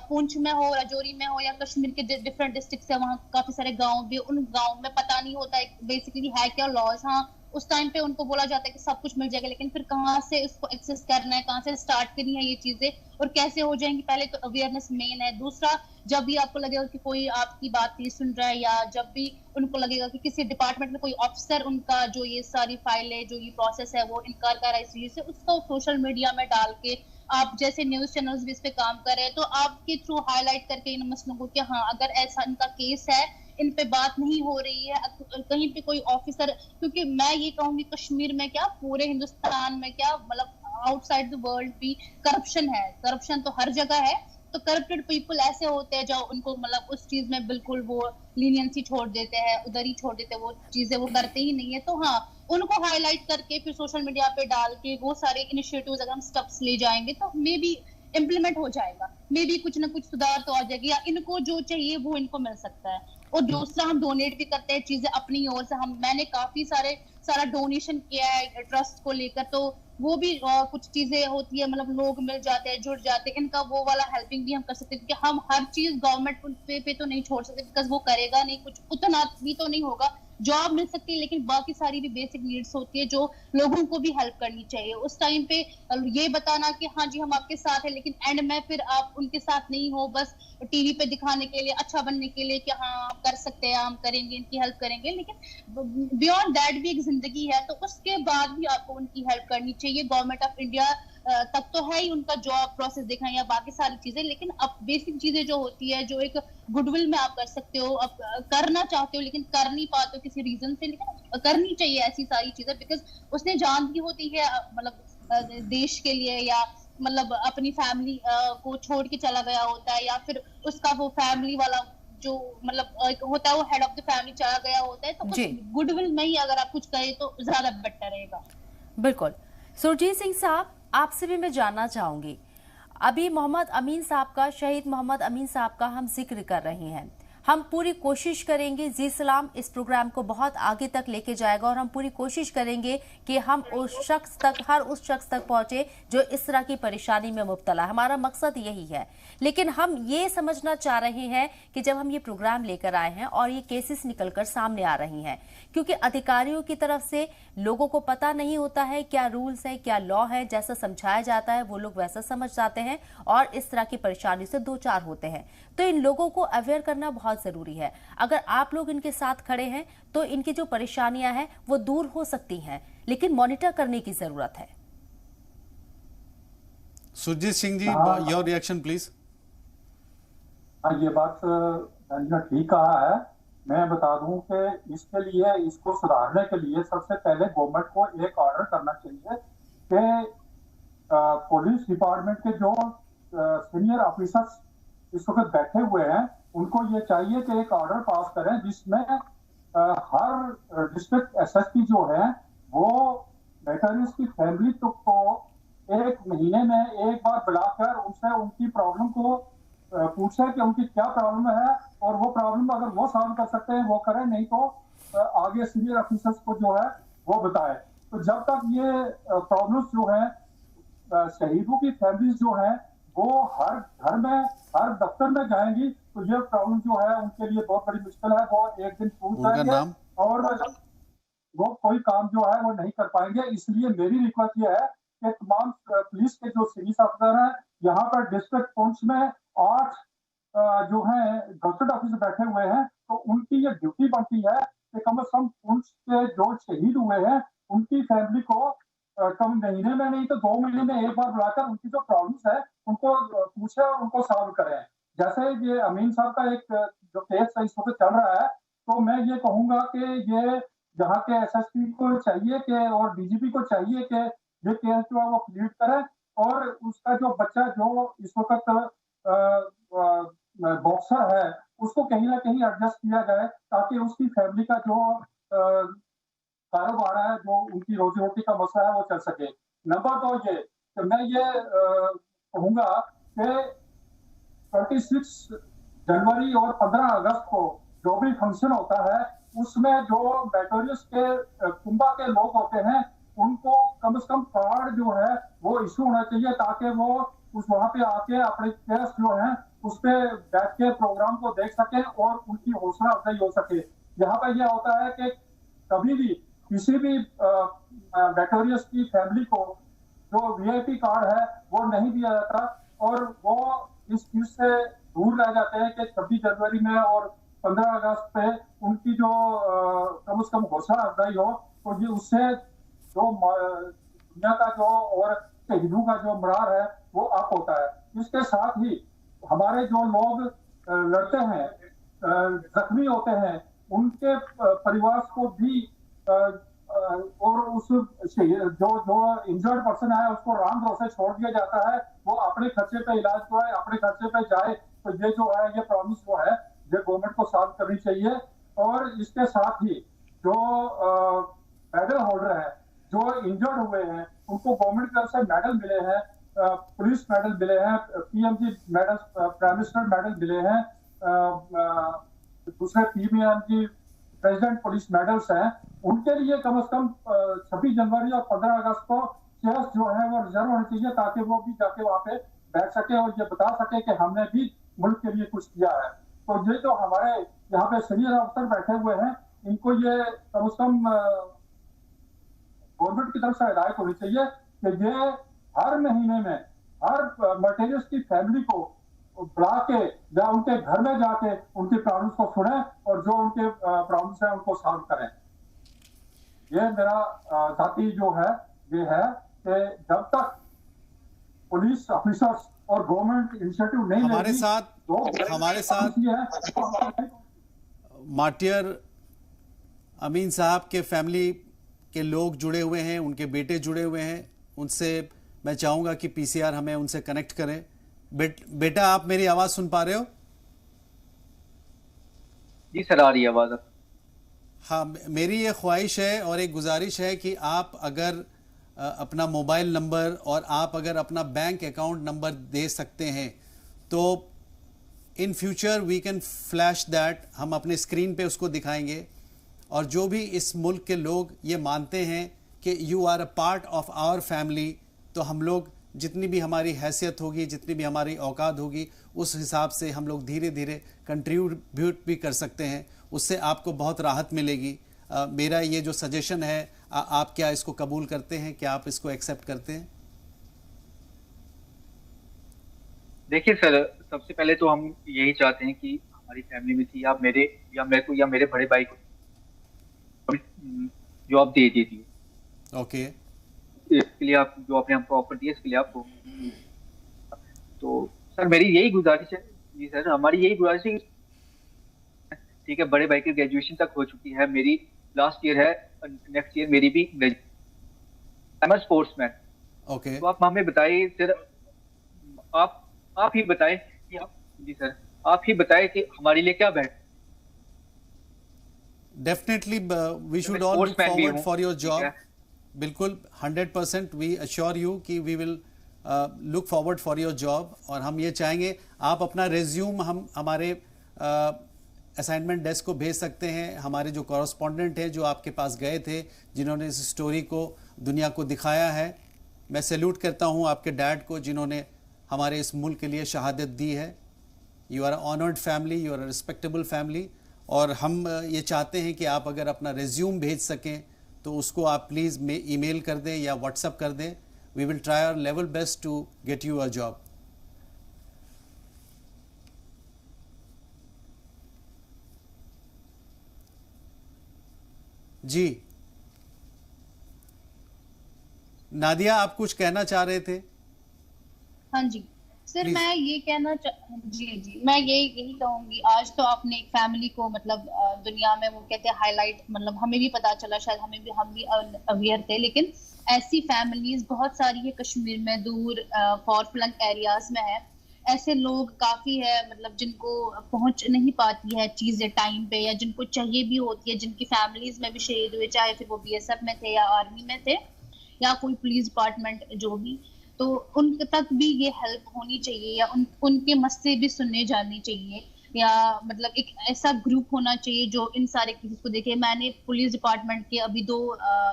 पुंछ में हो, राजौरी में हो या कश्मीर के डिफरेंट डिस्ट्रिक्ट है, वहाँ काफी सारे गाँव भी, उन गाँव में पता नहीं होता है बेसिकली है क्या लॉज। हाँ, उस टाइम पे उनको बोला जाता है कि सब कुछ मिल जाएगा, लेकिन फिर कहाँ से उसको एक्सेस करना है, कहाँ से स्टार्ट करनी है ये चीजें और कैसे हो जाएंगी, पहले तो अवेयरनेस मेन है। दूसरा, जब भी आपको लगेगा कि कोई आपकी बात नहीं सुन रहा है, या जब भी उनको लगेगा कि किसी डिपार्टमेंट में कोई ऑफिसर उनका जो ये सारी फाइल है, जो ये प्रोसेस है वो इनकार कर रहा है इस चीज से, उसको सोशल मीडिया में डाल के आप जैसे न्यूज चैनल्स भी इस पे काम कर रहे हैं तो आपके थ्रू हाईलाइट करके इन मसलों को कि हाँ अगर ऐसा इनका केस है, इन पे बात नहीं हो रही है, कहीं पे कोई ऑफिसर, क्योंकि मैं ये कहूंगी कश्मीर में क्या पूरे हिंदुस्तान में क्या मतलब आउटसाइड द वर्ल्ड भी करप्शन है, करप्शन तो हर जगह है। तो करप्टेड पीपल ऐसे होते हैं जो उनको मतलब उस चीज में बिल्कुल वो लीनियंसी छोड़ देते हैं, उधर ही छोड़ देते हैं, वो चीजें वो करते ही नहीं है। तो हाँ, उनको हाईलाइट करके फिर सोशल मीडिया पे डाल के वो सारे इनिशिएटिव्स अगर हम स्टेप्स ले जाएंगे तो मे बी इम्प्लीमेंट हो जाएगा, मे बी कुछ ना कुछ सुधार तो आ जाएगी, या इनको जो चाहिए वो इनको मिल सकता है। और दूसरा, हम डोनेट भी करते हैं चीजें अपनी ओर से, मैंने काफी सारा डोनेशन किया है ट्रस्ट को लेकर, तो वो भी कुछ चीजें होती है, मतलब लोग मिल जाते हैं, जुड़ जाते हैं, इनका वो वाला हेल्पिंग भी हम कर सकते हैं, क्योंकि हम हर चीज गवर्नमेंट पे तो नहीं छोड़ सकते, बिकॉज वो करेगा नहीं, कुछ उतना भी तो नहीं होगा, जॉब मिल सकती है लेकिन बाकी सारी भी बेसिक नीड्स होती है जो लोगों को भी हेल्प करनी चाहिए। उस टाइम पे ये बताना कि हाँ जी हम आपके साथ हैं, लेकिन एंड में फिर आप उनके साथ नहीं हो, बस टीवी पे दिखाने के लिए, अच्छा बनने के लिए कि हाँ आप कर सकते हैं, हम करेंगे, इनकी हेल्प करेंगे, लेकिन बियॉन्ड दैट भी एक जिंदगी है, तो उसके बाद भी आपको उनकी हेल्प करनी चाहिए। गवर्नमेंट ऑफ इंडिया तब तो है ही उनका जॉब प्रोसेस देखना या बाकी सारी चीजें, लेकिन अब बेसिक चीजें जो होती है जो एक गुडविल में आप कर सकते हो, अब करना चाहते हो लेकिन कर नहीं पाते हो किसी रीजन से, लेकिन करनी चाहिए ऐसी सारी चीजें, बिकॉज उसने जान दी होती है मतलब देश के लिए, या मतलब अपनी फैमिली को छोड़ के चला गया होता है, या फिर उसका वो फैमिली वाला जो मतलब होता है वो हेड ऑफ द फैमिली चला गया होता है, तो गुडविल में ही अगर आप कुछ करें तो ज्यादा बेटर रहेगा। बिल्कुल। सुरजीत सिंह साहब, आपसे भी मैं जानना चाहूंगी, अभी मोहम्मद अमीन साहब का, शहीद मोहम्मद अमीन साहब का हम जिक्र कर रहे हैं, हम पूरी कोशिश करेंगे, जी सलाम इस प्रोग्राम को बहुत आगे तक लेके जाएगा और हम पूरी कोशिश करेंगे कि हम उस शख्स तक, हर उस शख्स तक पहुंचे जो इस तरह की परेशानी में मुब्तला है, हमारा मकसद यही है। लेकिन हम ये समझना चाह रहे हैं कि जब हम ये प्रोग्राम लेकर आए हैं और ये केसेस निकलकर सामने आ रही हैं, क्योंकि अधिकारियों की तरफ से लोगों को पता नहीं होता है क्या रूल्स है, क्या लॉ है, जैसा समझाया जाता है वो लोग वैसा समझ जाते हैं और इस तरह की परेशानी से दो चार होते हैं। तो इन लोगों को अवेयर करना बहुत जरूरी है। अगर आप लोग इनके साथ खड़े हैं तो इनकी जो परेशानियां हैं वो दूर हो सकती हैं, लेकिन मॉनिटर करने की जरूरत है। Surjit Singh ji, your reaction please. हाँ, ये बात ने ठीक कहा है। मैं बता दूं कि इसके लिए, इसको सुधारने के लिए सबसे पहले गवर्नमेंट को एक ऑर्डर करना चाहिए कि पुलिस डिपार्टमेंट के जो सीनियर ऑफिसर्स इस वक्त बैठे हुए हैं, उनको ये चाहिए कि एक ऑर्डर पास करें जिसमें हर डिस्ट्रिक्ट एसएसपी जो है वो वेटरन्स की फैमिली को एक महीने में एक बार बुलाकर उनसे उनकी प्रॉब्लम को पूछे कि उनकी क्या प्रॉब्लम है, और वो प्रॉब्लम अगर वो सॉल्व कर सकते हैं वो करें, नहीं तो आगे सीनियर ऑफिसर्स को जो है वो बताए। तो जब तक ये प्रॉब्लम्स जो है शहीदों की फैमिलीज जो है वो हर घर में, हर दफ्तर में जाएंगी, तो ये प्रॉब्लम जो है उनके लिए बहुत बड़ी मुश्किल है। वो एक दिन पूछ जाएंगे और वो कोई काम जो है वो नहीं कर पाएंगे। इसलिए मेरी रिक्वेस्ट ये है कि तमाम पुलिस के जो सीनियर अफसर हैं, यहाँ पर डिस्ट्रिक्ट पुंछ में 8 जो है गजटेड ऑफिसर बैठे हुए हैं, तो उनकी ये ड्यूटी बनती है कि कम से कम पुंछ के जो शहीद हुए हैं उनकी फैमिली को कम महीने में नहीं तो 2 महीने में एक बार बुलाकर उनकी जो प्रॉब्लम्स है उनको पूछे और उनको सॉल्व करें। जैसे ये अमीन साहब का एक जो केस इस वक्त चल रहा है, तो मैं ये कहूंगा कि ये जहाँ के एसएसपी को चाहिए कि और डीजीपी को चाहिए कि ये केस जो है वो क्लियर करें, और उसका जो बच्चा जो इस वक्त बॉक्सर है उसको कहीं ना कहीं एडजस्ट किया जाए, ताकि उसकी फैमिली का जो कारोबार है, जो उनकी रोजी रोटी का मसला है वो चल सके। नंबर 2 ये कि मैं ये कहूंगा कि 26 जनवरी और 15 अगस्त को जो भी फंक्शन होता है उसमें जो मेटोरियस के कुंभा के लोग होते हैं उनको कम से कम कार्ड जो है वो इशू होना चाहिए, ताकि वो उस वहां पे आके अपने केस जो है उस पे बैठ के प्रोग्राम को देख सके और उनकी हौसला अफजाई हो सके। यहाँ पे यह होता है कि कभी भी किसी भी वेटोरियस की फैमिली को जो वीआईपी कार्ड है वो नहीं दिया जाता, और वो इस चीज से दूर रह जाते हैं कि 26 जनवरी में और 15 अगस्त पे उनकी जो कम से कम हौसला अफजाई हो, तो ये उससे जो दुनिया का जो और शहीदों का जो मरार है वो अप होता है। इसके साथ ही हमारे जो लोग लड़ते हैं, जख्मी होते हैं, उनके परिवार को भी और उस जो इंजर्ड पर्सन है उसको राम भरोसे छोड़ दिया जाता है, वो अपने खर्चे पे इलाज कराए, अपने खर्चे पे जाए। तो ये जो है ये प्रॉब्लम जो है ये गवर्नमेंट को सॉल्व करनी चाहिए। और इसके साथ ही जो मेडल होल्डर है, जो इंजर्ड हुए हैं, उनको गवर्नमेंट की तरफ से मेडल मिले हैं, पुलिस मेडल मिले हैं, PMG medal, prime minister medal मिले हैं, दूसरे पीएमजी प्रेसिडेंट पुलिस मेडल्स हैं, उनके लिए कम से कम 26 जनवरी और 15 अगस्त को चेयर्स जो है वो रिजर्व होनी चाहिए, ताकि वो भी जाके वहाँ पे बैठ सके और ये बता सके कि हमने भी मुल्क के लिए कुछ किया है। तो ये जो हमारे यहाँ पे सीनियर अफसर बैठे हुए हैं, इनको ये कम से कम गवर्नमेंट की तरफ से हिदायत होनी चाहिए कि ये हर महीने में हर मटेरियल्स की फैमिली को बुला के या उनके घर में जाके उनकी प्रॉब्लम्स को सुने और जो उनके प्रॉब्लम्स हैं उनको सॉल्व करें। ये मेरा जाती जो है ये है कि जब तक पुलिस ऑफिसर्स और गवर्नमेंट इनिशिएटिव नहीं लेगी, हमारे साथ मार्टियर अमीन साहब के फैमिली के लोग जुड़े हुए हैं, उनके बेटे जुड़े हुए हैं। उनसे मैं चाहूंगा कि पीसीआर हमें उनसे कनेक्ट करें। बेटा, आप मेरी आवाज सुन पा रहे हो? जी सर, आ रही है आवाज। हाँ, मेरी ये ख्वाहिश है और एक गुजारिश है कि आप अगर अपना मोबाइल नंबर और आप अगर अपना बैंक अकाउंट नंबर दे सकते हैं तो in future we can flash that, हम अपने स्क्रीन पे उसको दिखाएंगे। और जो भी इस मुल्क के लोग ये मानते हैं कि you are a part of our family, तो हम लोग जितनी भी हमारी हैसियत होगी, जितनी भी हमारी औकात होगी, उस हिसाब से हम लोग धीरे धीरे कंट्रीब्यूट भी कर सकते हैं। उससे आपको बहुत राहत मिलेगी। मेरा ये जो सजेशन है, आप क्या इसको कबूल करते हैं? क्या आप इसको एक्सेप्ट करते हैं? देखिए सर, सबसे पहले तो हम यही चाहते हैं कि हमारी फैमिली में थी, आप मेरे या मेरे को या मेरे बड़े भाई को जो आप दे दीजिए। ओके, इसके लिए आप जो आपने हमको ऑफर दिया इसके लिए आपको। तो सर मेरी यही गुजारिश है, जी सर, हमारी यही गुजारिश है। ठीक है, बड़े भाई की ग्रेजुएशन तक हो चुकी है, मेरी लास्ट ईयर है, नेक्स्ट ईयर मेरी भी I am a sportsman. Okay, तो आप हमें बताइए सर, आप ही बताएं कि जी सर, आप ही बताएं कि हमारे लिए क्या बेहतर। Definitely we should all look forward for your job. बिल्कुल 100% वी अश्योर यू कि we will look forward for your job. और हम ये चाहेंगे आप अपना रेज्यूम हम हमारे असाइनमेंट डेस्क को भेज सकते हैं। हमारे जो कॉरेस्पॉन्डेंट हैं जो आपके पास गए थे, जिन्होंने इस स्टोरी को दुनिया को दिखाया है, मैं सैल्यूट करता हूं आपके डैड को जिन्होंने हमारे इस मुल्क के लिए शहादत दी है। You are honoured family, you are a respectable family. और हम ये चाहते हैं कि आप अगर अपना रेज्यूम भेज सकें तो उसको आप प्लीज़ ईमेल कर दें या व्हाट्सअप कर दें। We will try our level best to get you a job. जी नादिया, आप कुछ कहना चाह रहे थे? हाँ जी सर, मैं ये कहना जी मैं यही कहूंगी, आज तो आपने एक फैमिली को मतलब दुनिया में वो कहते हैं हाईलाइट, मतलब हमें भी पता चला, शायद हम भी अवेयर थे, लेकिन ऐसी फैमिलीज बहुत सारी है कश्मीर में, दूर फॉर फ्लंग एरियाज में है। ऐसे लोग काफी है मतलब जिनको पहुंच नहीं पाती है चीजें टाइम पे, या जिनको चाहिए भी होती है, जिनकी फैमिलीज में भी शहीद हुए, चाहे फिर वो BSF में थे या आर्मी में थे या कोई पुलिस डिपार्टमेंट जो भी, तो उन तक भी ये हेल्प होनी चाहिए, या उनके मसले भी सुनने जाने चाहिए, या मतलब एक ऐसा ग्रुप होना चाहिए जो इन सारे केसेस को देखे। मैंने पुलिस डिपार्टमेंट के अभी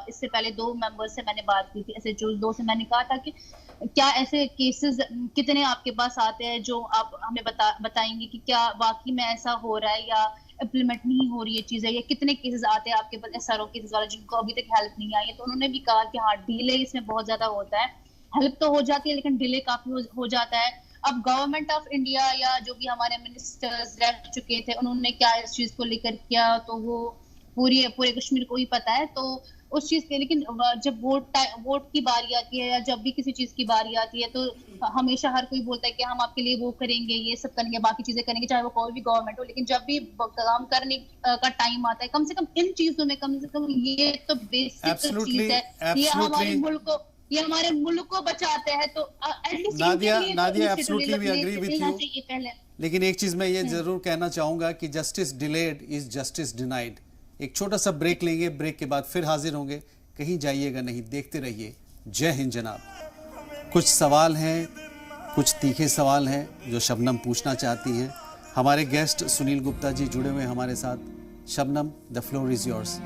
इससे पहले 2 मेंबर से मैंने बात की थी, SHO 2 से मैंने कहा था कि क्या ऐसे केसेस कितने आपके पास आते हैं जो आप हमें बताएंगे कि क्या वाकई में ऐसा हो रहा है या इम्प्लीमेंट नहीं हो रही है चीजें, या कितने केसेस आते हैं आपके पास SRO केसेस वाले जिनको अभी तक हेल्प नहीं आई है। तो उन्होंने भी कहा कि हाँ, डिले इसमें बहुत ज्यादा होता है, हेल्प तो हो जाती है लेकिन डिले काफी हो जाता है। अब गवर्नमेंट ऑफ इंडिया या जो भी हमारे मिनिस्टर्स रह चुके थे, उन्होंने क्या इस चीज को लेकर किया तो वो पूरे कश्मीर को ही पता है। तो उस चीज के, लेकिन जब वोट की बारी आती है या जब भी किसी चीज की बारी आती है तो हमेशा हर कोई बोलता है कि हम आपके लिए वो करेंगे, ये सब करेंगे, बाकी चीजें करेंगे, चाहे वो कोई भी गवर्नमेंट हो। लेकिन जब भी काम करने का टाइम आता है, कम से कम इन चीजों में कम से कम ये तो बेसिक चीज है, ये हमारे मुल्क को बचाते हैं। तो Nadia absolutely we agree with you. लेकिन एक चीज मैं ये जरूर कहना चाहूंगा कि justice delayed is justice denied. एक छोटा सा ब्रेक लेंगे, ब्रेक के बाद फिर हाजिर होंगे, कहीं जाइएगा नहीं, देखते रहिए जय हिंद जनाब। कुछ सवाल हैं, कुछ तीखे सवाल हैं जो शबनम पूछना चाहती हैं। हमारे गेस्ट सुनील गुप्ता जी जुड़े हुए हमारे साथ। Shabnam, the floor is yours,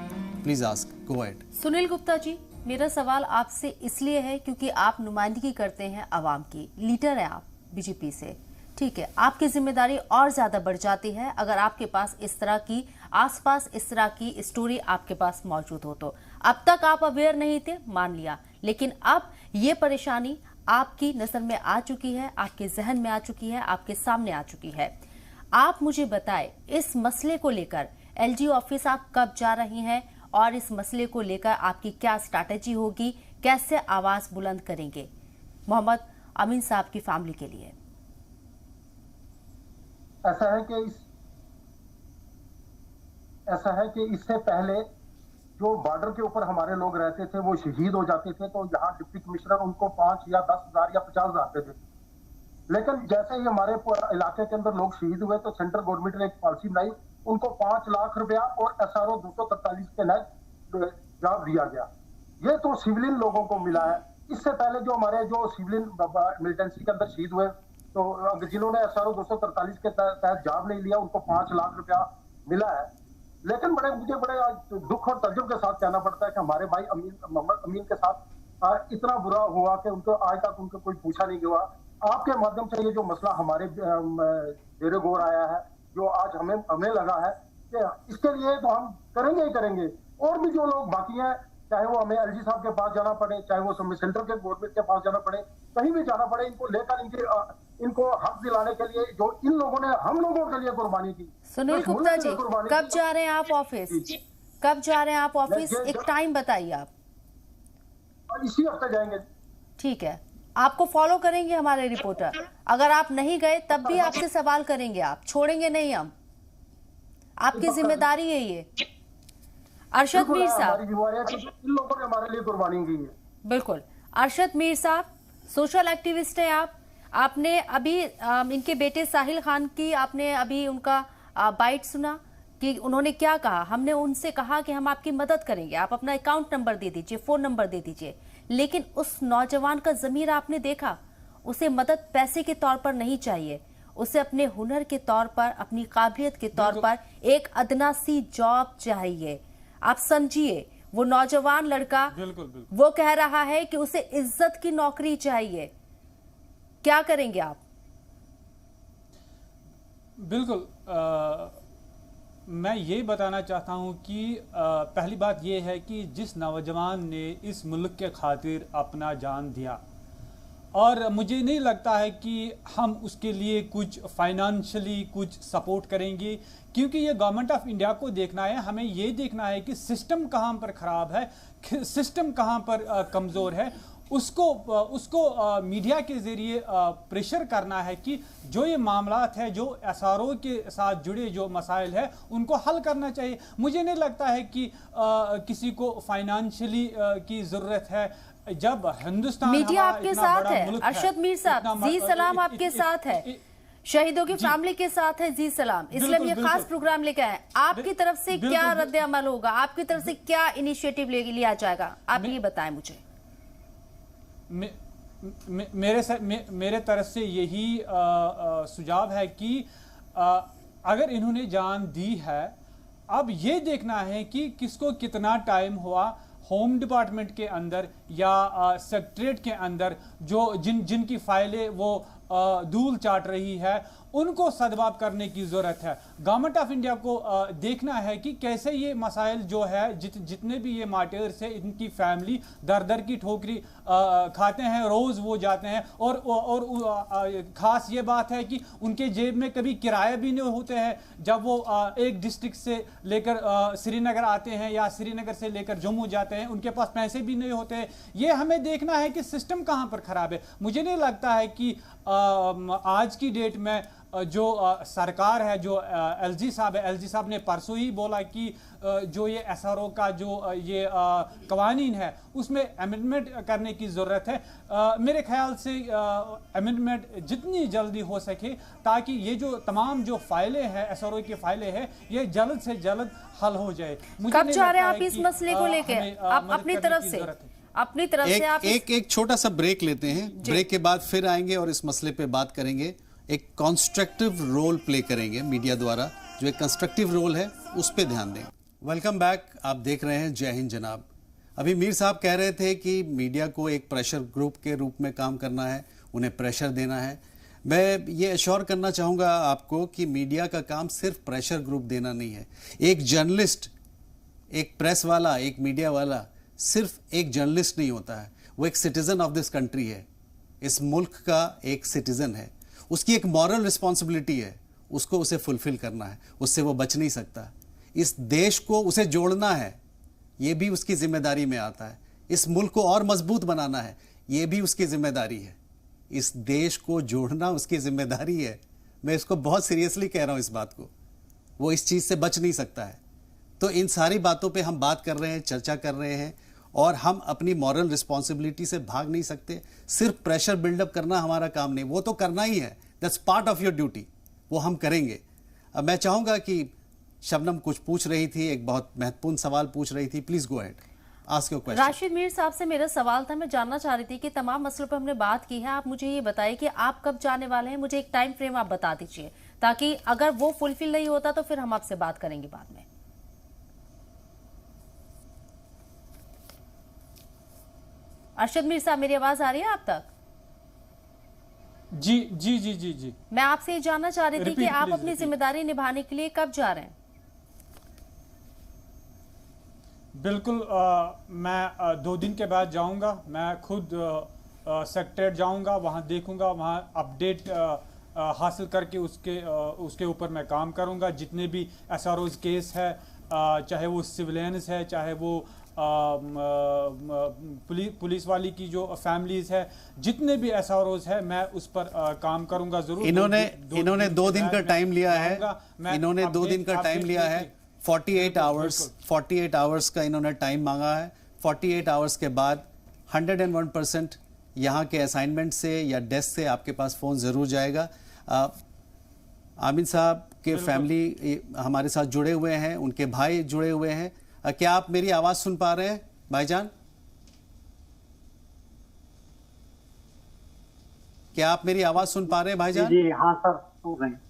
please ask, go ahead. Sunil Gupta ji, मेरा सवाल आपसे इसलिए है क्योंकि आप नुमाइंदगी करते हैं आवाम की, लीडर है आप बीजेपी से, ठीक है, आपकी जिम्मेदारी और ज्यादा बढ़ जाती है अगर आपके पास इस तरह की आसपास इस तरह की स्टोरी आपके पास मौजूद हो तो। अब तक आप अवेयर नहीं थे, मान लिया, लेकिन अब ये परेशानी आपकी नजर में आ चुकी है, आपके जहन में आ चुकी है, आपके सामने आ चुकी है। आप मुझे बताएं, इस मसले को लेकर LG ऑफिस आप कब जा रही हैं और इस मसले को लेकर आपकी क्या स्ट्रैटेजी होगी, कैसे आवाज बुलंद करेंगे मोहम्मद अमीन साहब की फैमिली के लिए? ऐसा है कि इससे पहले जो बॉर्डर के ऊपर हमारे लोग रहते थे वो शहीद हो जाते थे, तो यहाँ डिप्टी कमिश्नर उनको 5 या 10 हजार या 50 हजार देते थे। लेकिन जैसे ही हमारे इलाके के अंदर लोग शहीद हुए तो सेंट्रल गवर्नमेंट ने एक पॉलिसी बनाई, उनको 5 लाख रुपया और SRO 243 के तहत जॉब दिया गया। ये तो सिविलियन लोगों को मिला है। इससे पहले जो हमारे जो सिविलियन मिलिटेंसी के अंदर शहीद हुए, तो जिन्होंने SRO 243 के तहत जॉब नहीं लिया, उनको 5 लाख रुपया मिला है। लेकिन मुझे बड़े दुख और तजुर्बे के साथ कहना पड़ता है कि हमारे भाई मोहम्मद अमीन के साथ इतना बुरा हुआ कि उनको आज तक उनको कोई पूछा नहीं गया। आपके माध्यम से ये जो मसला हमारे डेरे गौर आया है, जो आज हमें लगा है कि इसके लिए तो हम करेंगे ही करेंगे। और भी जो लोग बाकी हैं, चाहे वो हमें LG साहब के पास जाना पड़े, चाहे वो सेंट्रल के गवर्नमेंट के पास जाना पड़े, कहीं भी जाना पड़े, इनको लेकर इनको हक दिलाने के लिए जो इन लोगों ने हम लोगों के लिए कुर्बानी की। सुनील गुप्ता जी, कब जा रहे हैं आप ऑफिस? कब जा रहे हैं आप ऑफिस? एक टाइम बताइए आप। इसी हफ्ते जाएंगे। ठीक है, आपको फॉलो करेंगे हमारे रिपोर्टर। अगर आप नहीं गए तब भी आपसे सवाल करेंगे, आप छोड़ेंगे नहीं हम, आपकी जिम्मेदारी है ये। अरशद मीर साहब, इन लोगों ने हमारे लिए कुर्बानी की है। बिल्कुल। अरशद मीर साहब, सोशल एक्टिविस्ट हैं आप। आपने अभी इनके बेटे साहिल खान की आपने अभी उनका बाइट सुना कि उन्होंने क्या कहा। हमने उनसे कहा कि हम आपकी मदद करेंगे, आप अपना अकाउंट नंबर दे दीजिए, फोन नंबर दे दीजिए। लेकिन उस नौजवान का ज़मीर आपने देखा, उसे मदद पैसे के तौर पर नहीं चाहिए, उसे अपने हुनर के तौर पर, अपनी काबिलियत के तौर पर एक अदना सी जॉब चाहिए। आप समझिए, वो नौजवान लड़का वो कह रहा है कि उसे इज्जत की नौकरी चाहिए। क्या करेंगे आप? बिल्कुल, मैं ये बताना चाहता हूँ कि पहली बात ये है कि जिस नौजवान ने इस मुल्क के खातिर अपना जान दिया, और मुझे नहीं लगता है कि हम उसके लिए कुछ फाइनेंशियली कुछ सपोर्ट करेंगे, क्योंकि ये गवर्नमेंट ऑफ इंडिया को देखना है। हमें ये देखना है कि सिस्टम कहाँ पर ख़राब है, सिस्टम कहाँ पर कमज़ोर है। उसको मीडिया के ज़रिए प्रेशर करना है कि जो ये मामलात है, जो एसआरओ के साथ जुड़े जो मसाइल है, उनको हल करना चाहिए। मुझे नहीं लगता है कि किसी को फाइनेंशियली की ज़रूरत है। जब हिंदुस्तान मीडिया आपके साथ है, अरशद मीर साहब, जी सलाम आपके साथ है, शहीदों की फैमिली के साथ है, जी सलाम, इसलिए हम ये खास प्रोग्राम लेकर आए। आपकी तरफ से क्या रद्द अमल होगा, आपकी तरफ से क्या इनिशिएटिव लिया जाएगा, आप ये बताएं मुझे। मेरे तरफ से यही सुझाव है कि अगर इन्होंने जान दी है, अब ये देखना है कि किसको कितना टाइम हुआ होम डिपार्टमेंट के अंदर या सेक्रेटरीट के अंदर जो जिनकी फाइलें वो धूल चाट रही है, उनको सदबाब करने की ज़रूरत है। गवर्नमेंट ऑफ इंडिया को देखना है कि कैसे ये मसाइल जो है, जितने भी ये मार्टर्स है, इनकी फैमिली दर दर की ठोकरी खाते हैं, रोज़ वो जाते हैं। और ख़ास ये बात है कि उनके जेब में कभी किराया भी नहीं होते हैं जब वो एक डिस्ट्रिक्ट से लेकर श्रीनगर आते हैं या श्रीनगर से लेकर जम्मू जाते हैं, उनके पास पैसे भी नहीं होते हैं। ये हमें देखना है कि सिस्टम कहाँ पर ख़राब है। मुझे नहीं लगता है कि आज की डेट में जो सरकार है, जो एलजी साहब है, एलजी साहब ने परसों ही बोला कि जो ये एसआरओ का जो ये कवानीन है उसमें अमेंडमेंट करने की ज़रूरत है। मेरे ख्याल से अमेंडमेंट जितनी जल्दी हो सके, ताकि ये जो तमाम जो फाइलें हैं, एसआरओ की फाइलें हैं, ये जल्द से जल्द हल हो जाए। कब जा रहे हैं आप इस मसले को लेकर? आप अपनी तरफ से आप एक छोटा सा ब्रेक लेते हैं, ब्रेक के बाद फिर आएंगे और इस मसले पे बात करेंगे। एक कंस्ट्रक्टिव रोल प्ले करेंगे मीडिया द्वारा, जो एक कंस्ट्रक्टिव रोल है उस पे ध्यान दें। वेलकम बैक, आप देख रहे हैं जय हिंद जनाब। अभी मीर साहब कह रहे थे कि मीडिया को एक प्रेशर ग्रुप के रूप में काम करना है, उन्हें प्रेशर देना है। मैं ये एश्योर करना चाहूँगा आपको कि मीडिया का काम सिर्फ प्रेशर ग्रुप देना नहीं है। एक जर्नलिस्ट, एक प्रेस वाला, एक मीडिया वाला सिर्फ एक जर्नलिस्ट नहीं होता है, वो एक सिटीजन ऑफ दिस कंट्री है, इस मुल्क का एक सिटीजन है। उसकी एक मॉरल रिस्पॉन्सिबिलिटी है, उसको उसे फुलफिल करना है, उससे वो बच नहीं सकता। इस देश को उसे जोड़ना है, ये भी उसकी जिम्मेदारी में आता है। इस मुल्क को और मजबूत बनाना है, ये भी उसकी जिम्मेदारी है। इस देश को जोड़ना उसकी जिम्मेदारी है। मैं इसको बहुत सीरियसली कह रहा हूँ इस बात को। वो इस चीज़ से बच नहीं सकता है। तो इन सारी बातों पे हम बात कर रहे हैं, चर्चा कर रहे हैं, और हम अपनी मॉरल रिस्पॉन्सिबिलिटी से भाग नहीं सकते। सिर्फ प्रेशर बिल्डअप करना हमारा काम नहीं, वो तो करना ही है, that's part of your duty, वो हम करेंगे। अब मैं चाहूँगा कि शबनम कुछ पूछ रही थी, एक बहुत महत्वपूर्ण सवाल पूछ रही थी, please go ahead, ask your question. Rashid Mir साहब से मेरा सवाल था, मैं जानना चाह रही थी कि तमाम मसलों पर हमने बात की है, आप मुझे ये बताइए कि आप कब जाने वाले हैं, मुझे एक टाइम फ्रेम आप बता दीजिए, ताकि अगर वो फुलफिल नहीं होता तो फिर हम आपसे बात करेंगे बाद में। अरशद मीर साहब, मेरी आवाज आ रही है आप तक? जी जी जी जी जी। मैं आपसे ये जानना चाह रही थी कि आप अपनी जिम्मेदारी निभाने के लिए कब जा रहे हैं? बिल्कुल, मैं 2 दिन के बाद जाऊंगा। मैं खुद सेक्रेटरीट जाऊंगा, वहां देखूंगा, वहां अपडेट हासिल करके उसके ऊपर मैं काम करूंगा। जितने भी एसआरओज केस है, चाहे वो सिविलियंस है, चाहे वो पुलिस वाली की जो फैमिलीज है, जितने भी SROs है, मैं उस पर काम करूंगा जरूर। इन्होंने 2 दिन का टाइम लिया है, इन्होंने 2 दिन का टाइम लिया है, 48 आवर्स का इन्होंने टाइम मांगा है। 48 आवर्स के बाद 101% यहाँ के असाइनमेंट से या डेस्क से आपके पास फ़ोन ज़रूर जाएगा। आमिन साहब के फैमिली हमारे साथ जुड़े हुए हैं, उनके भाई जुड़े हुए हैं। क्या आप मेरी आवाज़ सुन पा रहे हैं भाईजान? क्या आप मेरी आवाज़ सुन पा रहे हैं भाईजान? जी हाँ सर, सुन रहे हैं।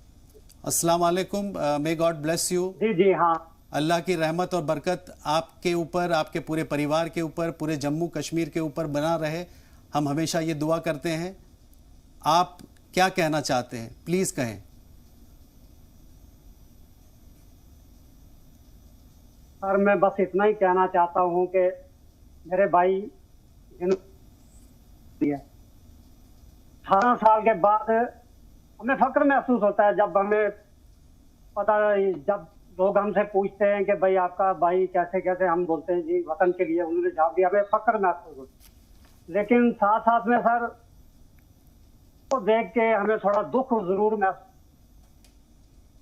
अस्सलाम वालेकुम, मे गॉड ब्लेस यू। जी हाँ, अल्लाह की रहमत और बरकत आपके ऊपर, आपके पूरे परिवार के ऊपर, पूरे जम्मू कश्मीर के ऊपर बना रहे। हम हमेशा ये दुआ करते हैं। आप क्या कहना चाहते हैं, प्लीज कहें। सर मैं बस इतना ही कहना चाहता हूँ कि मेरे भाई 18 साल के बाद हमें फक्र महसूस होता है जब हमें जब लोग हमसे पूछते हैं कि भाई आपका भाई कैसे कैसे, हम बोलते हैं जी वतन के लिए उन्होंने जान दिया, हमें फक्र महसूस होता है। लेकिन साथ साथ में सर तो देख के हमें थोड़ा दुख जरूर महसूस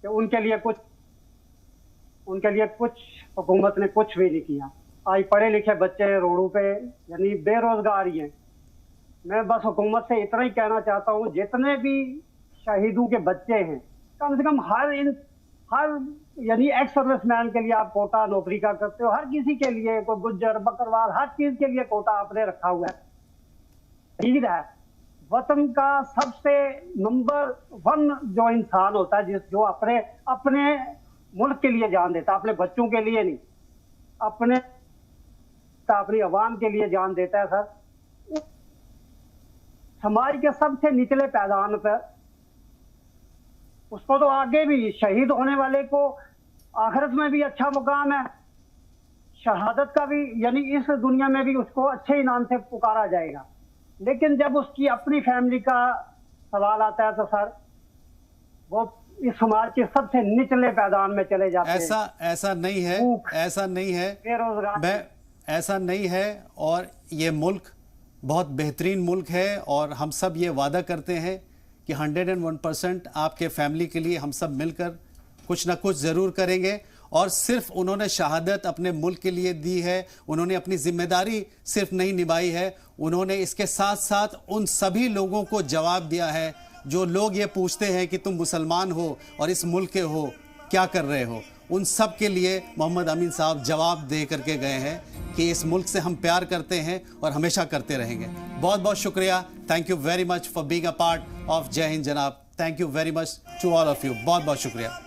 कि उनके लिए कुछ हुकूमत ने कुछ भी नहीं किया। आज पढ़े लिखे बच्चे रोडों पे यानी बेरोजगार ही हैं। मैं बस हुकूमत से इतना ही कहना चाहता हूँ, जितने भी शहीदों के बच्चे हैं, कम से कम हर यानी एक्स सर्विसमैन के लिए आप कोटा नौकरी का करते हो, हर किसी के लिए, कोई गुज्जर बकरवाल, हर चीज के लिए कोटा आपने रखा हुआ है। शहीद है वतन का सबसे नंबर 1 जो इंसान होता है, जो अपने मुल्क के लिए जान देता है, अपने बच्चों के लिए नहीं, अपनी आवाम के लिए जान देता है। सर समाज के सबसे निचले पैदान पर उसको तो आगे भी शहीद होने वाले को आखिरत में भी अच्छा मुकाम है, शहादत का भी यानी इस दुनिया में भी उसको अच्छे इनाम से पुकारा जाएगा। लेकिन जब उसकी अपनी फैमिली का सवाल आता है तो सर वो इस समाज के सबसे निचले पैदान में चले जाते हैं। ऐसा नहीं है, ऐसा नहीं है, बेरोजगार ऐसा नहीं है। और ये मुल्क बहुत बेहतरीन मुल्क है और हम सब ये वादा करते हैं कि 101% आपके फैमिली के लिए हम सब मिलकर कुछ ना कुछ ज़रूर करेंगे। और सिर्फ उन्होंने शहादत अपने मुल्क के लिए दी है, उन्होंने अपनी जिम्मेदारी सिर्फ नहीं निभाई है, उन्होंने इसके साथ साथ उन सभी लोगों को जवाब दिया है जो लोग ये पूछते हैं कि तुम मुसलमान हो और इस मुल्क के हो, क्या कर रहे हो। उन सब के लिए मोहम्मद अमीन साहब जवाब दे करके गए हैं कि इस मुल्क से हम प्यार करते हैं और हमेशा करते रहेंगे। बहुत बहुत शुक्रिया। Thank you very much for being a part of Jai Hind जनाब। Thank you very much to all of you. बहुत बहुत शुक्रिया।